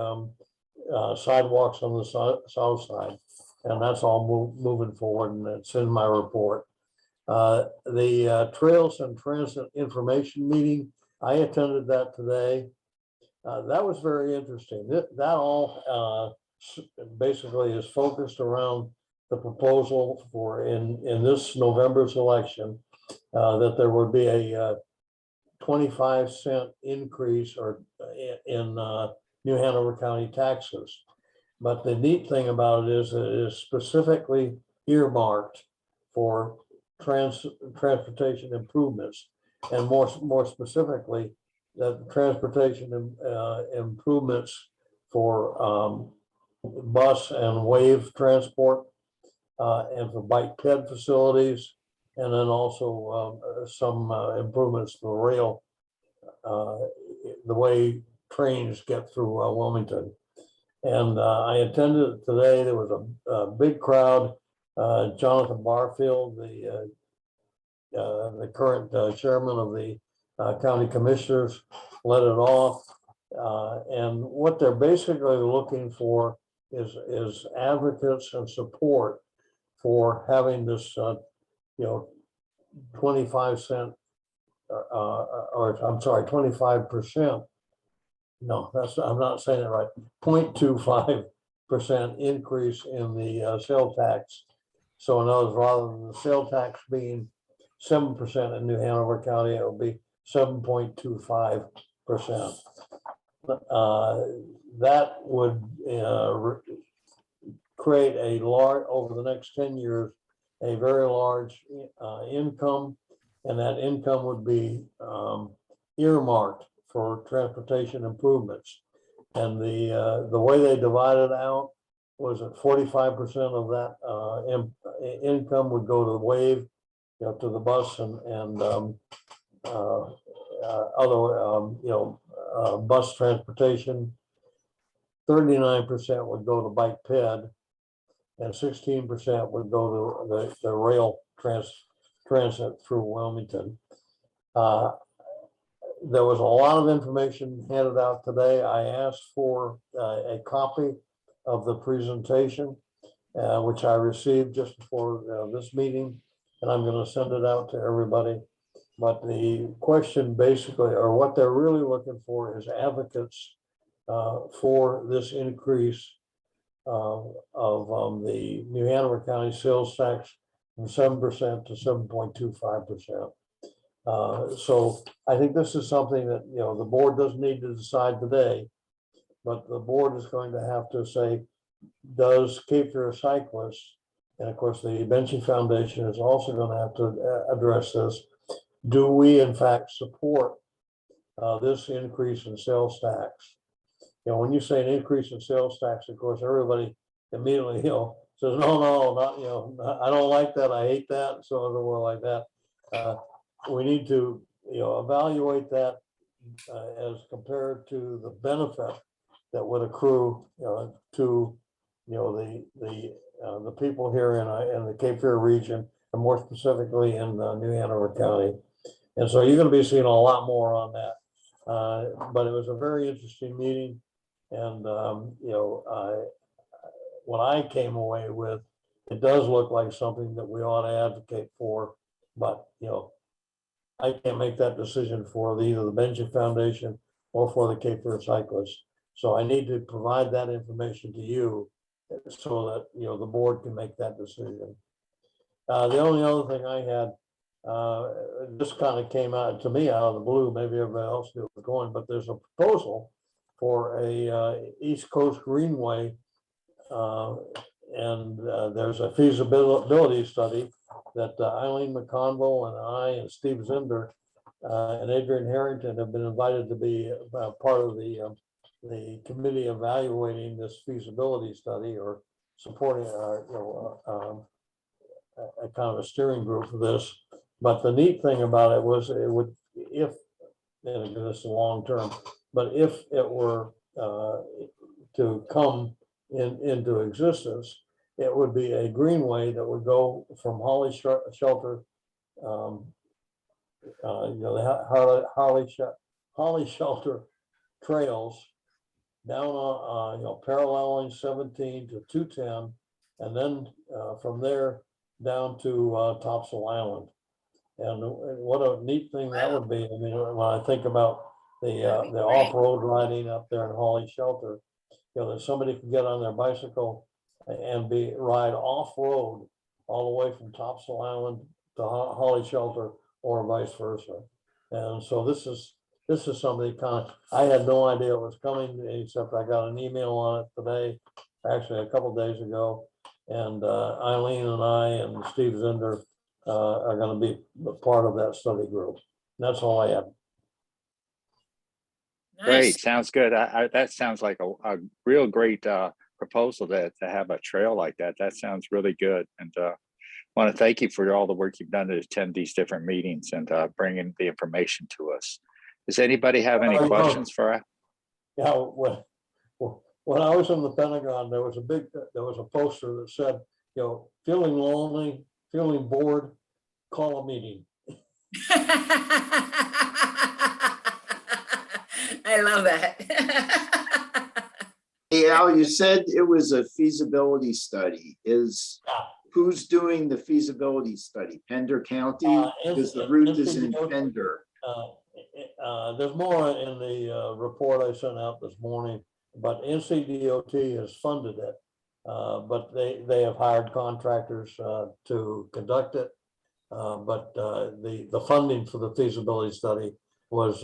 sidewalks on the south side, and that's all moving forward, and it's in my report. The Trails and Transit Information Meeting, I attended that today. That was very interesting. That all basically is focused around the proposal for in this November's election that there would be a 25-cent increase or in New Hanover County taxes. But the neat thing about it is that it is specifically earmarked for transportation improvements, and more specifically, that transportation improvements for bus and wave transport and for bike ped facilities, and then also some improvements for rail, the way trains get through Wilmington. And I attended it today. There was a big crowd. Jonathan Barfield, the current chairman of the county commissioners, led it off. And what they're basically looking for is advocates and support for having this, 25-cent, or I'm sorry, 25%. No, I'm not saying it right. 0.25% increase in the sales tax. So in other words, rather than the sales tax being 7% in New Hanover County, it will be 7.25%. That would create a large, over the next 10 years, a very large income, and that income would be earmarked for transportation improvements. And the way they divided out was that 45% of that income would go to the wave, to the bus and other, bus transportation. 39% would go to bike ped, and 16% would go to the rail transit through Wilmington. There was a lot of information handed out today. I asked for a copy of the presentation, which I received just before this meeting, and I'm going to send it out to everybody. But the question basically, or what they're really looking for, is advocates for this increase of the New Hanover County sales tax from 7% to 7.25%. So I think this is something that, the board doesn't need to decide today, but the board is going to have to say, does Cape Fear Cyclists, and of course the Benchy Foundation is also going to have to address this, do we in fact support this increase in sales tax? When you say an increase in sales tax, of course, everybody immediately, says, no, not, I don't like that, I hate that, and so on and like that. We need to, evaluate that as compared to the benefit that would accrue, to, the people here in the Cape Fear region, and more specifically in New Hanover County. And so you're going to be seeing a lot more on that. But it was a very interesting meeting, and what I came away with, it does look like something that we ought to advocate for, but I can't make that decision for either the Benchy Foundation or for the Cape Fear Cyclists. So I need to provide that information to you so that, the board can make that decision. The only other thing I had, this kind of came out to me out of the blue, maybe everybody else knew it was going, but there's a proposal for a East Coast Greenway, and there's a feasibility study that Eileen McConville and I and Steve Zinder and Adrian Harrington have been invited to be part of the committee evaluating this feasibility study, or supporting a kind of a steering group for this. But the neat thing about it was, it would, if, and again, this is long term, but if it were to come into existence, it would be a greenway that would go from Holly Shelter the Holly Shelter trails down on, paralleling 17 to 210, and then from there down to Topsail Island. And what a neat thing that would be. I mean, when I think about the off-road riding up there in Holly Shelter, that somebody can get on their bicycle and ride off-road all the way from Topsail Island to Holly Shelter or vice versa. And so this is something I had no idea it was coming, except I got an email on it today, actually a couple days ago. And Eileen and I and Steve Zinder are going to be part of that study group. And that's all I have. Great, Nice. sounds good. That sounds like a real great proposal to have a trail like that. That sounds really good. And want to thank you for all the work you've done to attend these different meetings and bringing the information to us. Does anybody have any questions for us? Yeah, when I was in the Pentagon, there was a poster that said, feeling lonely, feeling bored, call a meeting. I love that. Hey, Al, you said it was a feasibility study. Who's doing the feasibility study? Pender County? Because the route is in Pender. There's more in the report I sent out this morning, but NCDOT has funded it, but they have hired contractors to conduct it. But the funding for the feasibility study was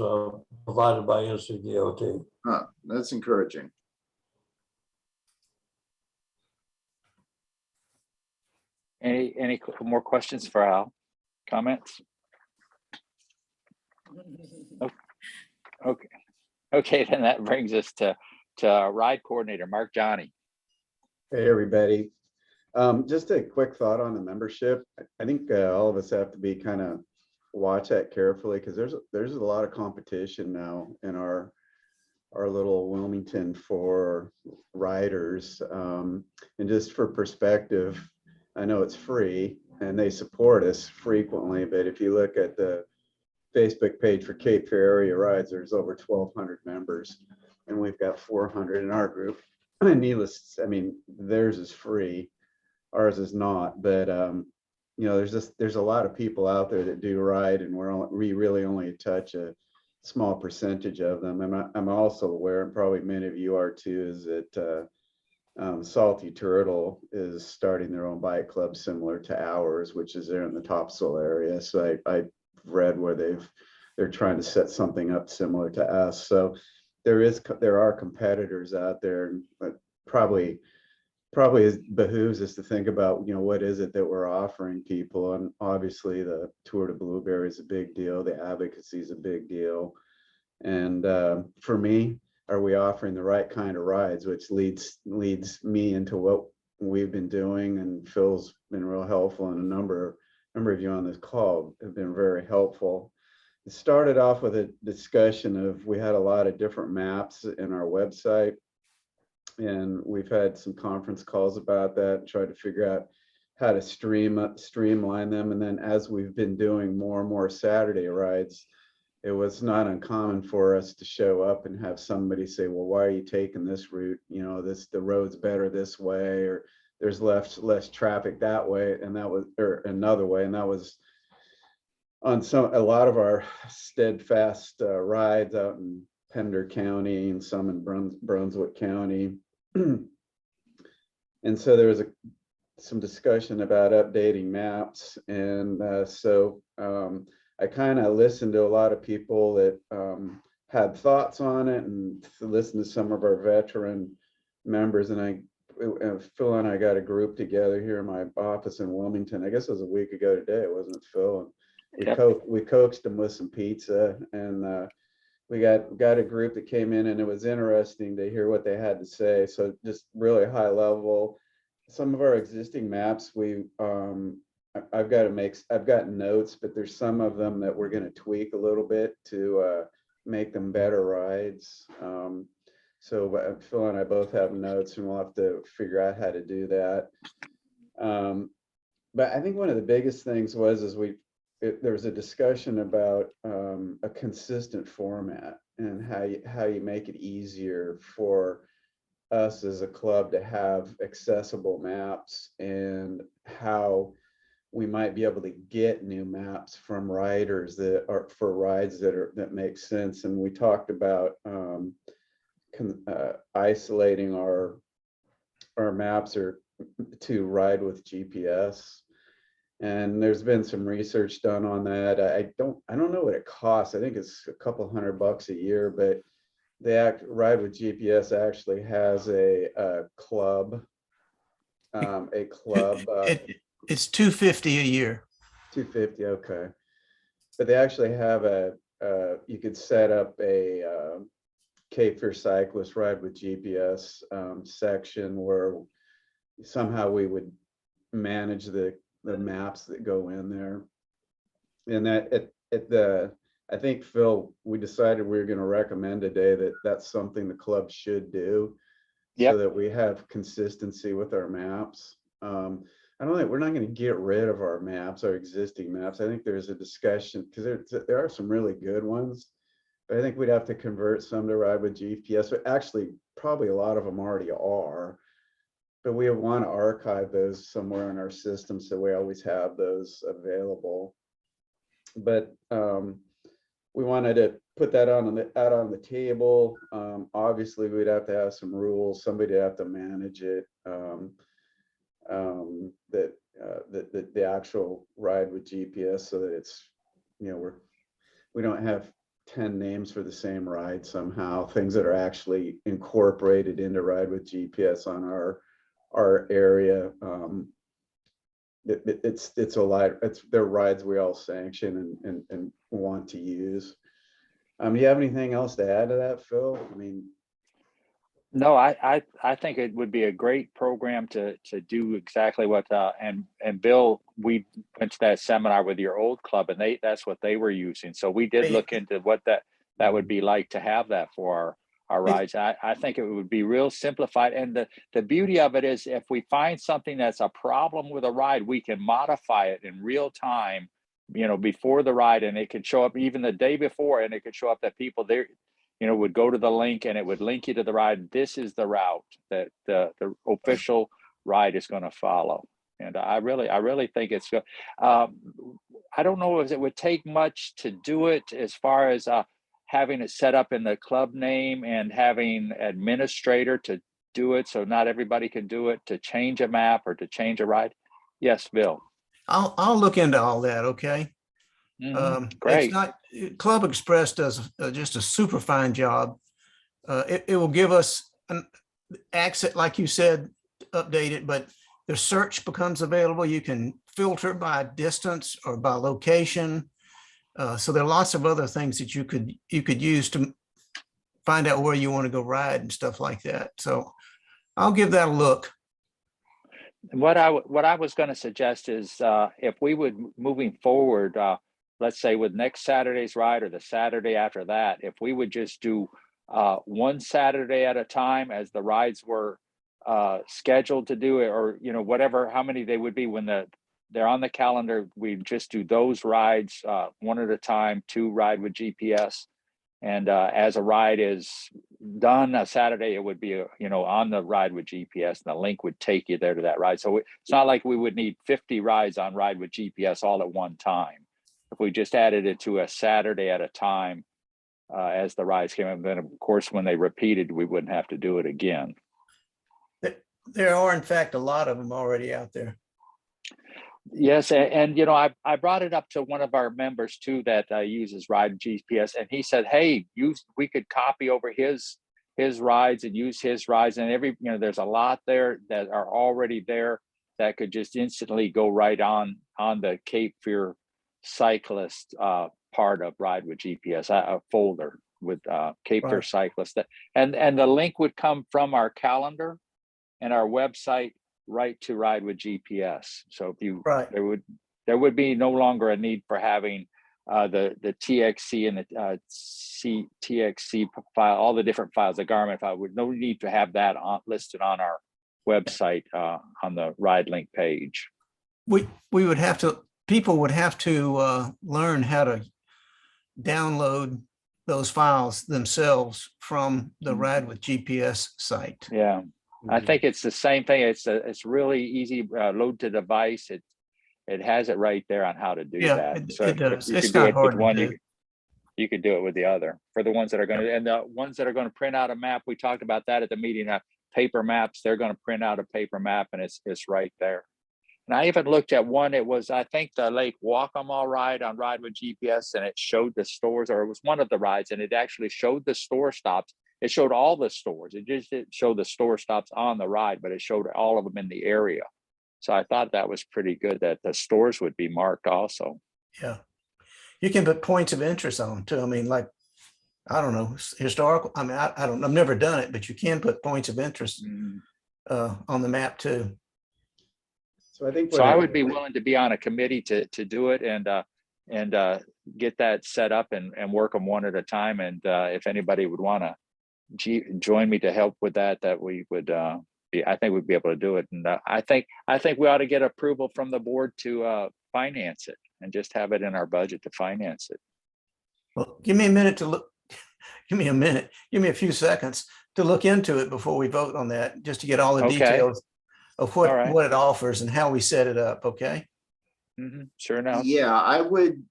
provided by NCDOT. Huh, that's encouraging. Any more questions for Al? Comments? Okay, then that brings us to ride coordinator, Mark Johnny. Hey, everybody. Just a quick thought on the membership. I think all of us have to be kind of watch that carefully, because there's a lot of competition now in our little Wilmington for riders. And just for perspective, I know it's free and they support us frequently, but if you look at the Facebook page for Cape Fear Area Rides, there's over 1,200 members, and we've got 400 in our group. And needless, I mean, theirs is free, ours is not, but there's a lot of people out there that do ride, and we really only touch a small percentage of them. And I'm also aware, and probably many of you are too, is that Salty Turtle is starting their own bike club similar to ours, which is there in the Topsail area. So I read where they're trying to set something up similar to us. So there are competitors out there, but probably behooves us to think about, what is it that we're offering people. And obviously the Tour de Blueberry is a big deal, the advocacy is a big deal, and for me, are we offering the right kind of rides, which leads me into what we've been doing. And Phil's been real helpful, and a number of you on this call have been very helpful. It started off with a discussion of, we had a lot of different maps in our website, and we've had some conference calls about that and tried to figure out how to streamline them. And then as we've been doing more and more Saturday rides, it was not uncommon for us to show up and have somebody say, well, why are you taking this route? The road's better this way, or there's less traffic that way, and that was, or another way. And that was on a lot of our steadfast rides out in Pender County and some in Brunswick County. And so there was some discussion about updating maps. And so I kind of listened to a lot of people that had thoughts on it, and listened to some of our veteran members. And Phil and I got a group together here in my office in Wilmington. I guess it was a week ago today. It wasn't Phil. And we coaxed them with some pizza, and we got a group that came in, and it was interesting to hear what they had to say. So just really high level. Some of our existing maps, I've got notes, but there's some of them that we're going to tweak a little bit to make them better rides. So Phil and I both have notes, and we'll have to figure out how to do that. But I think one of the biggest things was, there's a discussion about a consistent format and how you make it easier for us as a club to have accessible maps, and how we might be able to get new maps from riders that are for rides that make sense. And we talked about isolating our maps or to ride with GPS. And there's been some research done on that. I don't know what it costs. I think it's a couple $100 a year, but the Ride with GPS actually has a club. It's $250 a year. $250, okay. But they actually have you could set up a Cape Fear Cyclists Ride with GPS section where somehow we would manage the maps that go in there. And that I think, Phil, we decided we were going to recommend today that that's something the club should do. Yep. So that we have consistency with our maps. I don't think we're not going to get rid of our maps, our existing maps. I think there's a discussion because there are some really good ones, but I think we'd have to convert some to Ride with GPS. But actually, probably a lot of them already are. But we want to archive those somewhere in our system so we always have those available. But we wanted to put that out on the table. Obviously, we'd have to have some rules. Somebody would have to manage it. The actual Ride with GPS, so that it's, we don't have 10 names for the same ride somehow. Things that are actually incorporated into Ride with GPS on our area. They're rides we all sanction and want to use. Do you have anything else to add to that, Phil? I mean, No, I think it would be a great program to do exactly what and Bill, we went to that seminar with your old club, and that's what they were using. So we did look into what that would be like to have that for our rides. I think it would be real simplified. And the beauty of it is, if we find something that's a problem with a ride, we can modify it in real time, before the ride, and it could show up even the day before, and it could show up that people there, would go to the link and it would link you to the ride. This is the route that the official ride is going to follow. And I really think it's good. I don't know if it would take much to do it, as far as having it set up in the club name and having administrator to do it. So not everybody can do it, to change a map or to change a ride. Yes, Bill. I'll look into all that. Okay. Great. It's not, Club Express does just a super fine job. It will give us an access, like you said, update it, but the search becomes available. You can filter by distance or by location. So there are lots of other things that you could use to find out where you want to go ride and stuff like that. So I'll give that a look. What I was going to suggest is, if we would, moving forward, let's say with next Saturday's ride or the Saturday after that, if we would just do one Saturday at a time as the rides were scheduled to do it, or whatever, how many they would be when they're on the calendar, we just do those rides one at a time, to Ride with GPS. And as a ride is done a Saturday, it would be on the Ride with GPS, and the link would take you there to that ride. So it's not like we would need 50 rides on Ride with GPS all at one time. If we just added it to a Saturday at a time as the rides came in, then of course when they repeated, we wouldn't have to do it again. There are in fact a lot of them already out there. Yes, and I brought it up to one of our members too that uses Ride GPS, and he said, "Hey, we could copy over his rides and use his rides, and there's a lot there that are already there that could just instantly go right on the Cape Fear Cyclist part of Ride with GPS, a folder with Cape Fear Cyclist, and the link would come from our calendar and our website right to Ride with GPS. So if there would be no longer a need for having the TXC and the TXC file, all the different files, the Garmin file, with no need to have that listed on our website on the ride link page. We would have to people would have to learn how to download those files themselves from the Ride with GPS site. Yeah, I think it's the same thing. It's really easy, load to device. It has it right there on how to do Yeah, that. So it if does. you It's could do not it with hard to one, do. you could do it with the other. For the ones that are going to, and the ones that are going to print out a map, we talked about that at the meeting. Paper maps, they're going to print out a paper map, and it's right there. And I even looked at one. It was, I think, the Lake Waccamaw ride on Ride with GPS, and it showed the stores, or it was one of the rides, and it actually showed the store stops. It showed all the stores. It just didn't show the store stops on the ride, but it showed all of them in the area. So I thought that was pretty good that the stores would be marked also. Yeah. You can put points of interest on them too. I mean, like, I don't know, historical. I mean, I don't, I've never done it, but you can put points of interest on the map too. So I think. So I would be willing to be on a committee to do it and get that set up and work them one at a time. And if anybody would want to join me to help with that, that we would I think we'd be able to do it. And I think we ought to get approval from the board to finance it and just have it in our budget to finance it. Well, give me a minute to look. Give me a minute. Give me a few seconds to look into it before we vote on that, just to get all the details of what it offers and how we set it up. Okay. Sure enough. Yeah, I would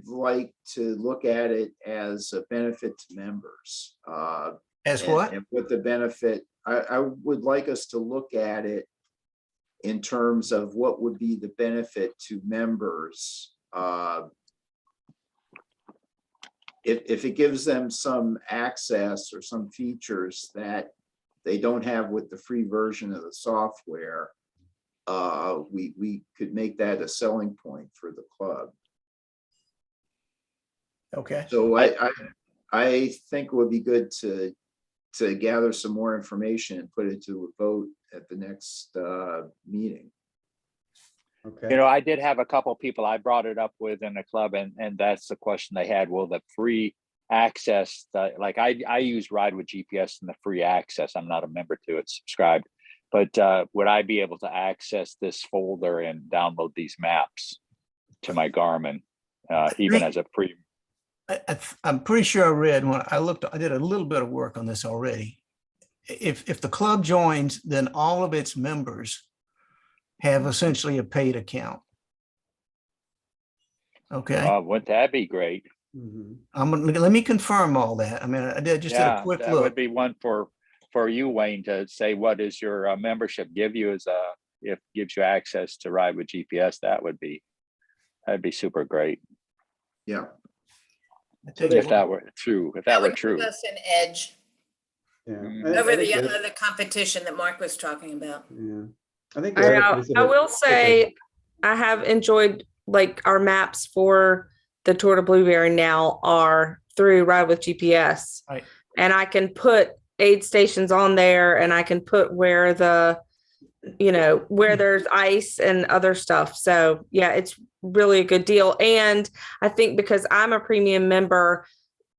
like to look at it as a benefit to members. As what? And what the benefit, I would like us to look at it in terms of what would be the benefit to members. If it gives them some access or some features that they don't have with the free version of the software, we could make that a selling point for the club. Okay. So I think it would be good to gather some more information and put it to a vote at the next meeting. Okay. You know, I did have a couple of people I brought it up with in the club, and that's the question they had. Will the free access, like I use Ride with GPS and the free access, I'm not a member to it, subscribed, but would I be able to access this folder and download these maps to my Garmin, even as a free? I'm pretty sure I read when I looked, I did a little bit of work on this already. If the club joins, then all of its members have essentially a paid account. Okay. Wouldn't that be great? Let me confirm all that. I mean, I did just did a quick that look. would be one for you, Wayne, to say what does your membership give you as if gives you access to Ride with GPS. That'd be super great. Yeah. If that were true, That would give us an edge Yeah. over the other competition that Mark was talking about. Yeah. I think I will say I have enjoyed, like, our maps for the Tour de Blueberry now are through Ride with GPS. Right. And I can put aid stations on there, and I can put where the, where there's ice and other stuff. So yeah, it's really a good deal. And I think because I'm a premium member,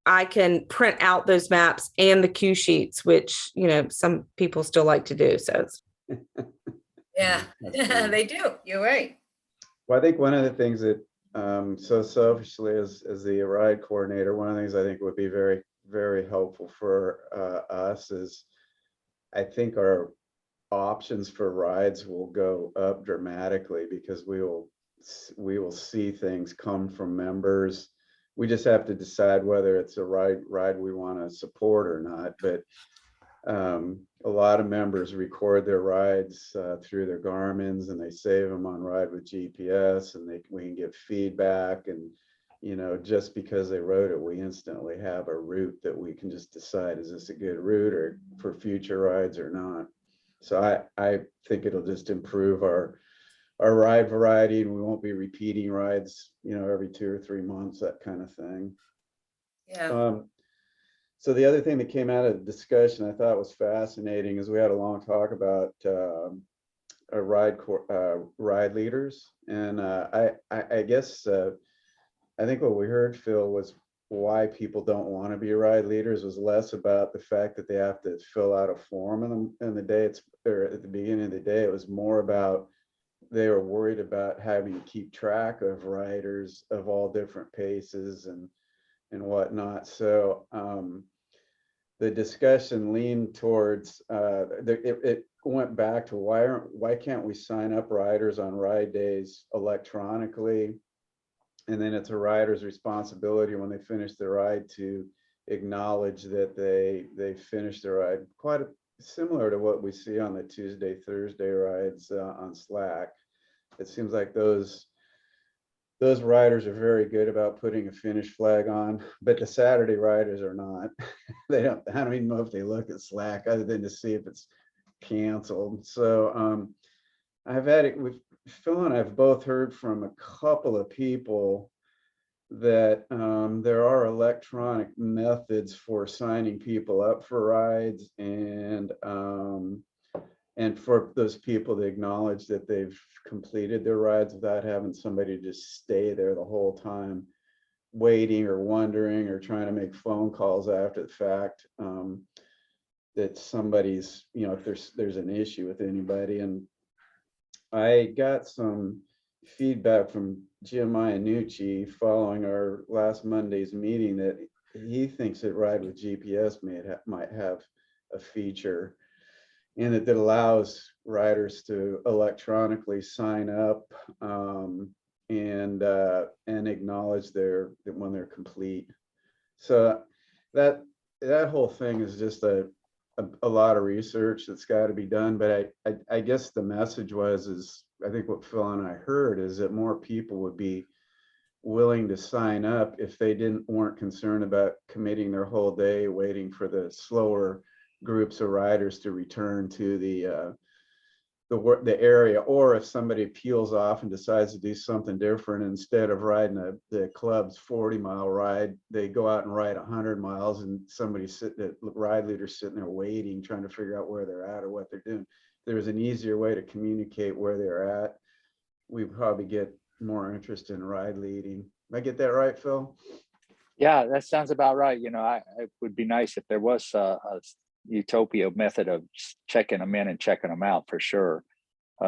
I can print out those maps and the cue sheets, which, some people still like to do. So it's Yeah, they do. You're right. Well, I think one of the things that, so selfishly as the ride coordinator, one of the things I think would be very, very helpful for us is, I think our options for rides will go up dramatically because we will see things come from members. We just have to decide whether it's a ride we want to support or not. But a lot of members record their rides through their Garmins, and they save them on Ride with GPS, and we can give feedback. And just because they rode it, we instantly have a route that we can just decide, is this a good route or for future rides or not. So I think it'll just improve our ride variety, and we won't be repeating rides, every 2 or 3 months, that kind of thing. Yeah. So the other thing that came out of the discussion I thought was fascinating is we had a long talk about ride leaders, and I guess I think what we heard, Phil, was why people don't want to be ride leaders was less about the fact that they have to fill out a form in the day, or at the beginning of the day. It was more about they were worried about having to keep track of riders of all different paces and whatnot. So the discussion leaned towards it went back to why can't we sign up riders on ride days electronically, and then it's a rider's responsibility when they finish their ride to acknowledge that they finished their ride. Quite similar to what we see on the Tuesday, Thursday rides on Slack. It seems like those riders are very good about putting a finish flag on, but the Saturday riders are not. I don't even know if they look at Slack other than to see if it's canceled. So I've had it with Phil and I've both heard from a couple of people that there are electronic methods for signing people up for rides, and for those people to acknowledge that they've completed their rides without having somebody just stay there the whole time waiting or wondering or trying to make phone calls after the fact, that somebody's, if there's an issue with anybody. And I got some feedback from Jim Iannucci following our last Monday's meeting that he thinks that Ride with GPS might have a feature, and that allows riders to electronically sign up and acknowledge when they're complete. So that whole thing is just a lot of research that's got to be done. But I guess the message is I think what Phil and I heard is that more people would be willing to sign up if they weren't concerned about committing their whole day waiting for the slower groups of riders to return to the area, or if somebody peels off and decides to do something different, instead of riding the club's 40-mile ride, they go out and ride 100 miles, and the ride leader's sitting there waiting, trying to figure out where they're at or what they're doing. If there's an easier way to communicate where they're at, we probably get more interest in ride leading. Did I get that right, Phil? Yeah, that sounds about right. It would be nice if there was a utopia method of checking them in and checking them out for sure.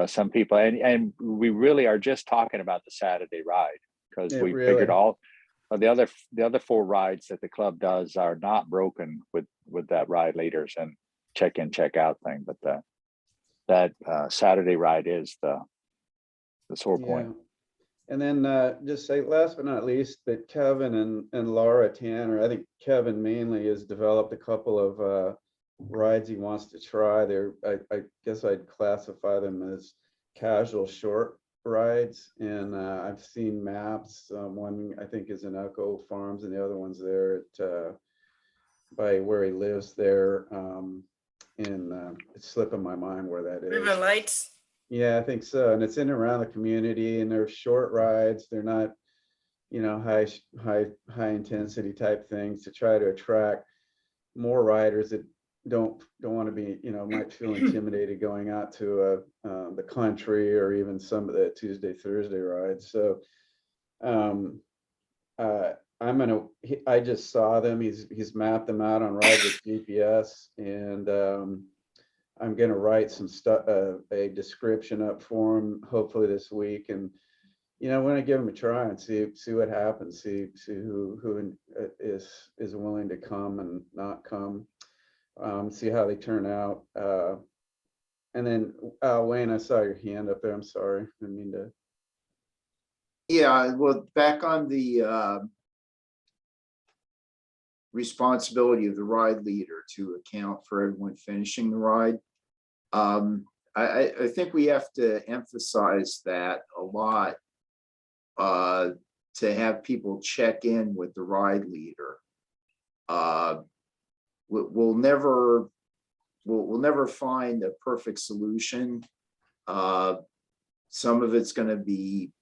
Some people, and we really are just talking about the Saturday ride, because we figured all of the other 4 rides that the club does are not broken with that ride leaders and check in, check out thing. But that Saturday ride is the sore point. And then just say last but not least that Kevin and Laura Tanner, I think Kevin mainly has developed a couple of rides he wants to try. I guess I'd classify them as casual short rides, and I've seen maps. One I think is in Echo Farms, and the other one's there at by where he lives there. It's slipping my mind where that is. River Lights. Yeah, I think so. And it's in and around the community, and they're short rides. They're not, high intensity type things, to try to attract more riders that don't want to be, might feel intimidated going out to the country or even some of the Tuesday, Thursday rides. So I just saw them. He's mapped them out on Ride with GPS, and I'm going to write some stuff, a description up for him, hopefully this week. And, I'm going to give him a try and see what happens, see who is willing to come and not come, see how they turn out. And then Wayne, I saw your hand up there. I'm sorry. I didn't mean to. Yeah, well, back on the responsibility of the ride leader to account for everyone finishing the ride. I think we have to emphasize that a lot, to have people check in with the ride leader. We'll never find a perfect solution. Some of it's going to be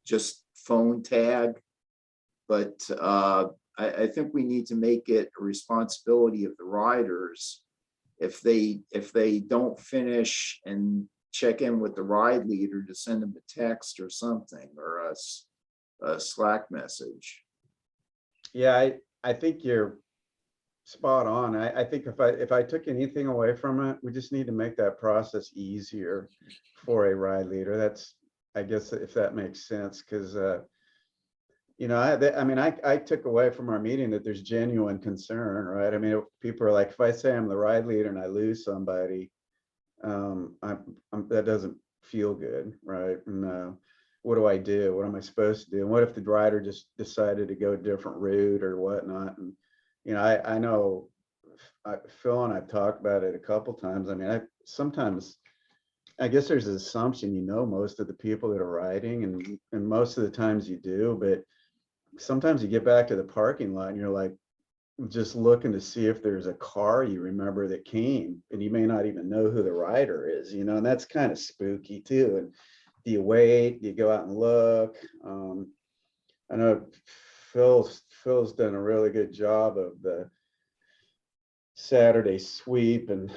just phone tag, but I think we need to make it a responsibility of the riders. If they don't finish and check in with the ride leader, to send them a text or something, or a Slack message. Yeah, I think you're spot on. I think if I took anything away from it, we just need to make that process easier for a ride leader. That's, I guess, if that makes sense, because you know, I took away from our meeting that there's genuine concern, right? I mean, if people are like, if I say I'm the ride leader and I lose somebody, that doesn't feel good, right? And what do I do? What am I supposed to do? And what if the rider just decided to go a different route or whatnot? And you know, I know Phil and I've talked about it a couple times. I mean, sometimes I guess there's an assumption, you know, most of the people that are riding, and most of the times you do, but sometimes you get back to the parking lot and you're like just looking to see if there's a car you remember that came, and you may not even know who the rider is, you know, and that's kind of spooky too. And do you wait? Do you go out and look? I know Phil's done a really good job of the Saturday sweep, and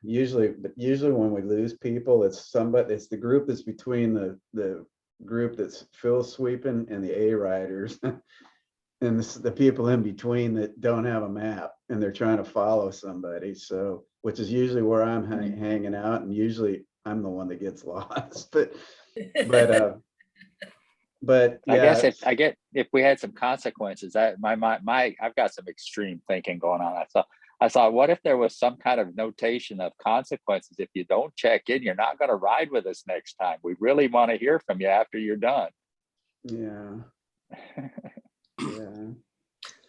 usually when we lose people, it's the group that's between the group that's Phil sweeping and the A riders and the people in between that don't have a map and they're trying to follow somebody. So, which is usually where I'm hanging out, and usually I'm the one that gets lost. But yeah, I guess if we had some consequences, that I've got some extreme thinking going on. I thought, what if there was some kind of notation of consequences? If you don't check in, you're not going to ride with us next time. We really want to hear from you after you're done. Yeah. Yeah.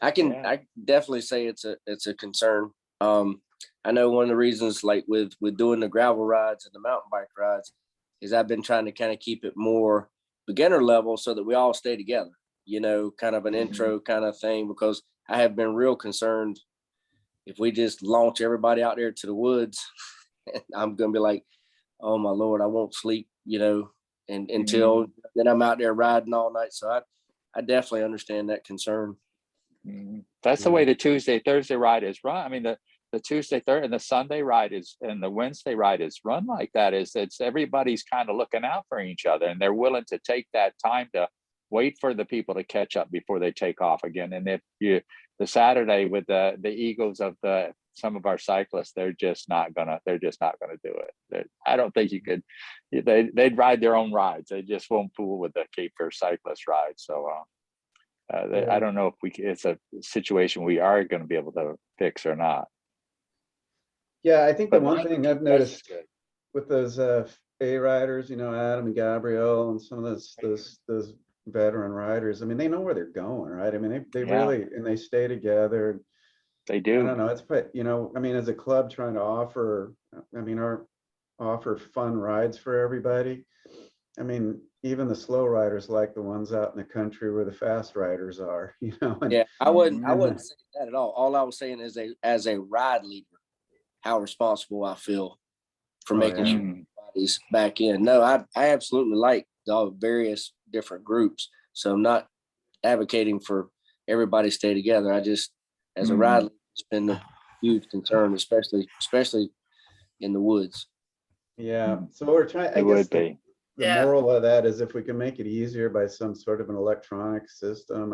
I definitely say it's a concern. I know one of the reasons, like with doing the gravel rides and the mountain bike rides, is I've been trying to kind of keep it more beginner level so that we all stay together, you know, kind of an intro kind of thing, because I have been real concerned if we just launch everybody out there to the woods, I'm going to be like, oh my Lord, I won't sleep, you know, and until then I'm out there riding all night. So I definitely understand that concern. That's the way the Tuesday, Thursday ride is run. I mean, the Tuesday, Thursday, and the Sunday ride is, and the Wednesday ride is run like that. It's everybody's kind of looking out for each other, and they're willing to take that time to wait for the people to catch up before they take off again. And if the Saturday with the egos of some of our cyclists, they're just not gonna do it. I don't think you could. They'd ride their own rides. They just won't fool with the Cape Fear Cyclist ride. So I don't know if it's a situation we are going to be able to fix or not. Yeah, I think the one thing I've noticed with those A riders, you know, Adam and Gabrielle and some of those veteran riders, I mean, they know where they're going, right? I mean, they really, and they stay together. They do. I don't know. It's, you know, I mean, as a club trying to offer fun rides for everybody. I mean, even the slow riders like the ones out in the country where the fast riders are, you know. And, yeah, I wouldn't say that at all. All I was saying is as a ride leader, how responsible I feel for making sure everybody's back in. No, I absolutely like all the various different groups. So I'm not advocating for everybody to stay together. I just, as a ride leader, it's been a huge concern, especially in the woods. Yeah. So we're trying, I guess the moral of that is if we can make it easier by some sort of an electronic system.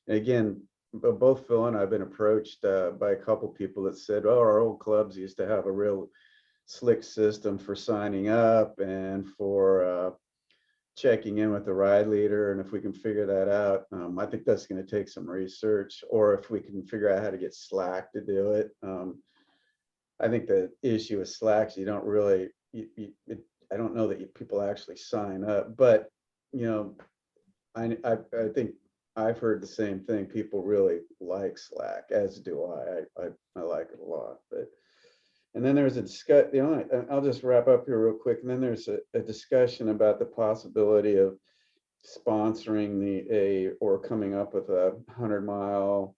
Again, both Phil and I have been approached by a couple people that said, oh, our old clubs used to have a real slick system for signing up and for checking in with the ride leader. And if we can figure that out, I think that's going to take some research, or if we can figure out how to get Slack to do it. I think the issue with Slack is you don't really, I don't know that people actually sign up, but you know, I think I've heard the same thing. People really like Slack, as do I like it a lot. But and then there's a discussion. I'll just wrap up here real quick. And then there's a discussion about the possibility of sponsoring or coming up with a 100-mile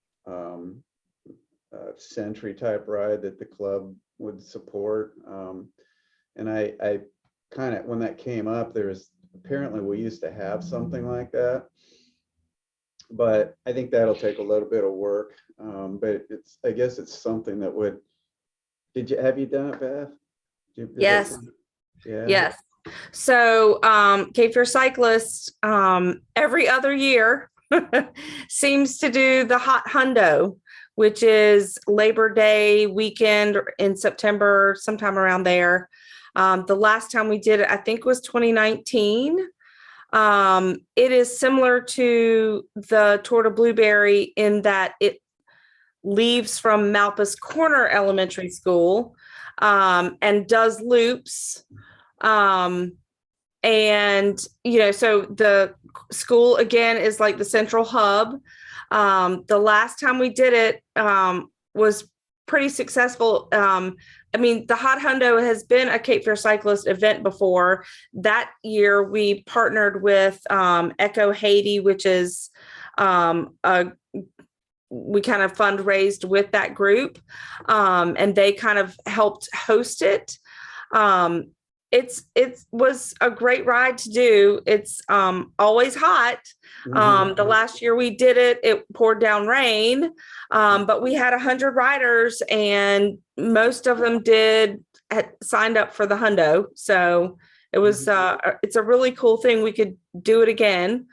century type ride that the club would support. And I kind of, when that came up, apparently we used to have something like that, but I think that'll take a little bit of work. But I guess it's something that would. Have you done it, Beth? Yes. Yeah. Yes. So Cape Fear Cyclists every other year seems to do the hot hundo, which is Labor Day weekend in September, sometime around there. The last time we did it, I think, was 2019. It is similar to the Tour de Blueberry in that it leaves from Malpas Corner Elementary School and does loops. And, you know, so the school again is like the central hub. The last time we did it was pretty successful. I mean, the Hot Hundo has been a Cape Fear Cyclist event before. That year we partnered with Echo Haiti, which is we kind of fundraised with that group, and they kind of helped host it. It was a great ride to do. It's always hot. The last year we did it, it poured down rain, but we had 100 riders, and most of them had signed up for the Hundo. So it was it's a really cool thing. We could do it again.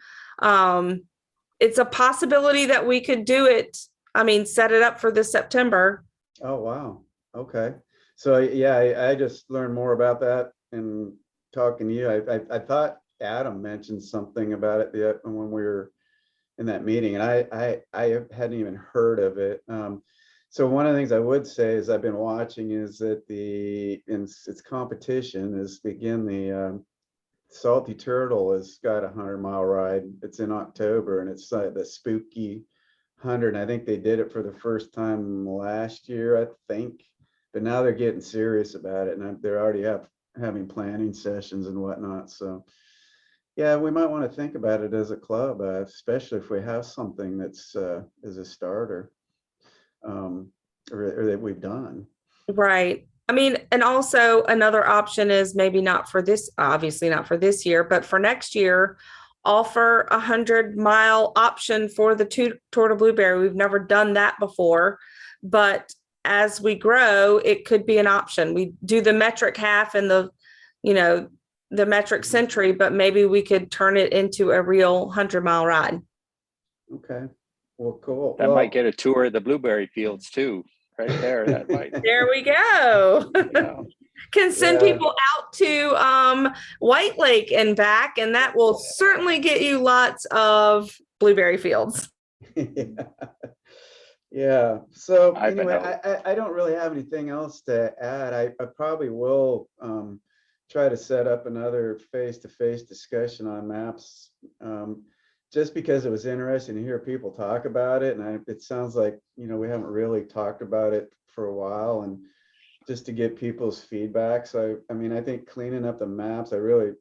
It's a possibility that we could do it. I mean, set it up for this September. Oh, wow. Okay. So yeah, I just learned more about that and talking to you. I thought Adam mentioned something about it when we were in that meeting, and I hadn't even heard of it. So one of the things I would say is I've been watching is that its competition is the Salty Turtle has got a 100-mile ride. It's in October, and it's the Spooky 100. And I think they did it for the first time last year, I think. But now they're getting serious about it, and they're already having planning sessions and whatnot. So yeah, we might want to think about it as a club, especially if we have something that's as a starter or that we've done. Right. I mean, and also another option is maybe not for this, obviously not for this year, but for next year, offer 100-mile option for the Tour de Blueberry. We've never done that before, but as we grow, it could be an option. We do the metric half and the metric century, but maybe we could turn it into a real 100-mile ride. Okay. Well, cool. That might get a tour of the blueberry fields too, right there. That might. There we go. Yeah. Can send people out to White Lake and back, and that will certainly get you lots of blueberry fields. Yeah. So anyway, I don't really have anything else to add. I probably will try to set up another face-to-face discussion on maps, just because it was interesting to hear people talk about it. And it sounds like, we haven't really talked about it for a while, and just to get people's feedback. So, I mean, I think cleaning up the maps, I really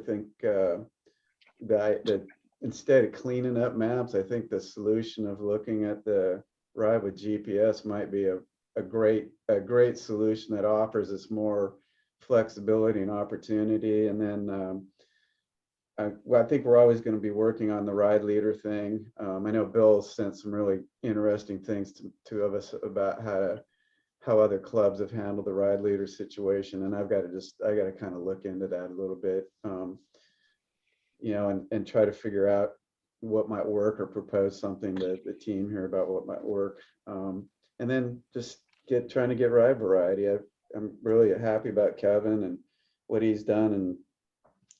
think that instead of cleaning up maps, I think the solution of looking at the ride with GPS might be a great solution that offers us more flexibility and opportunity. And then I think we're always going to be working on the ride leader thing. I know Bill sent some really interesting things to us about how other clubs have handled the ride leader situation, and I got to kind of look into that a little bit, and try to figure out what might work, or propose something to the team here about what might work, and then just trying to get ride variety. I'm really happy about Kevin and what he's done, and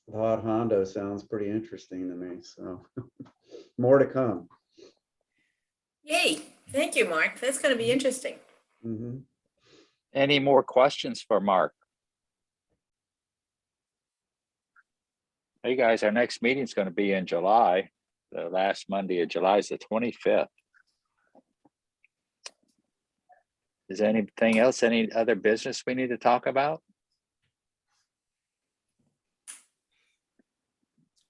the Hot Hondo sounds pretty interesting to me. So more to come. Yay. Thank you, Mark. That's going to be interesting. Mm-hmm. Any more questions for Mark? Hey guys, our next meeting is going to be in July. The last Monday of July is the 25th. Is there anything else, any other business we need to talk about?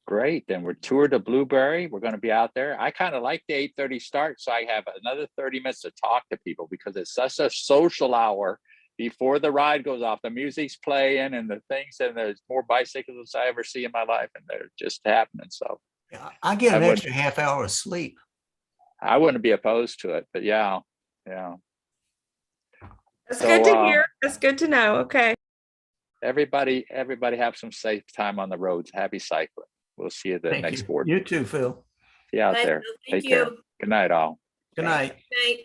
Great, then we're Tour de Blueberry. We're going to be out there. I kind of like the 8:30 start, so I have another 30 minutes to talk to people, because it's such a social hour before the ride goes off. The music's playing and the things, and there's more bicyclists I ever see in my life, and they're just happening. So I get an extra half hour of sleep. I wouldn't be opposed to it, but yeah. That's good to hear. That's good to know. Okay. Everybody have some safe time on the roads. Happy cycling. We'll see you at the next board. You too, Phil. See you out Bye, there. Phil. Thank Take care. you. Good night, all. Good night. Night.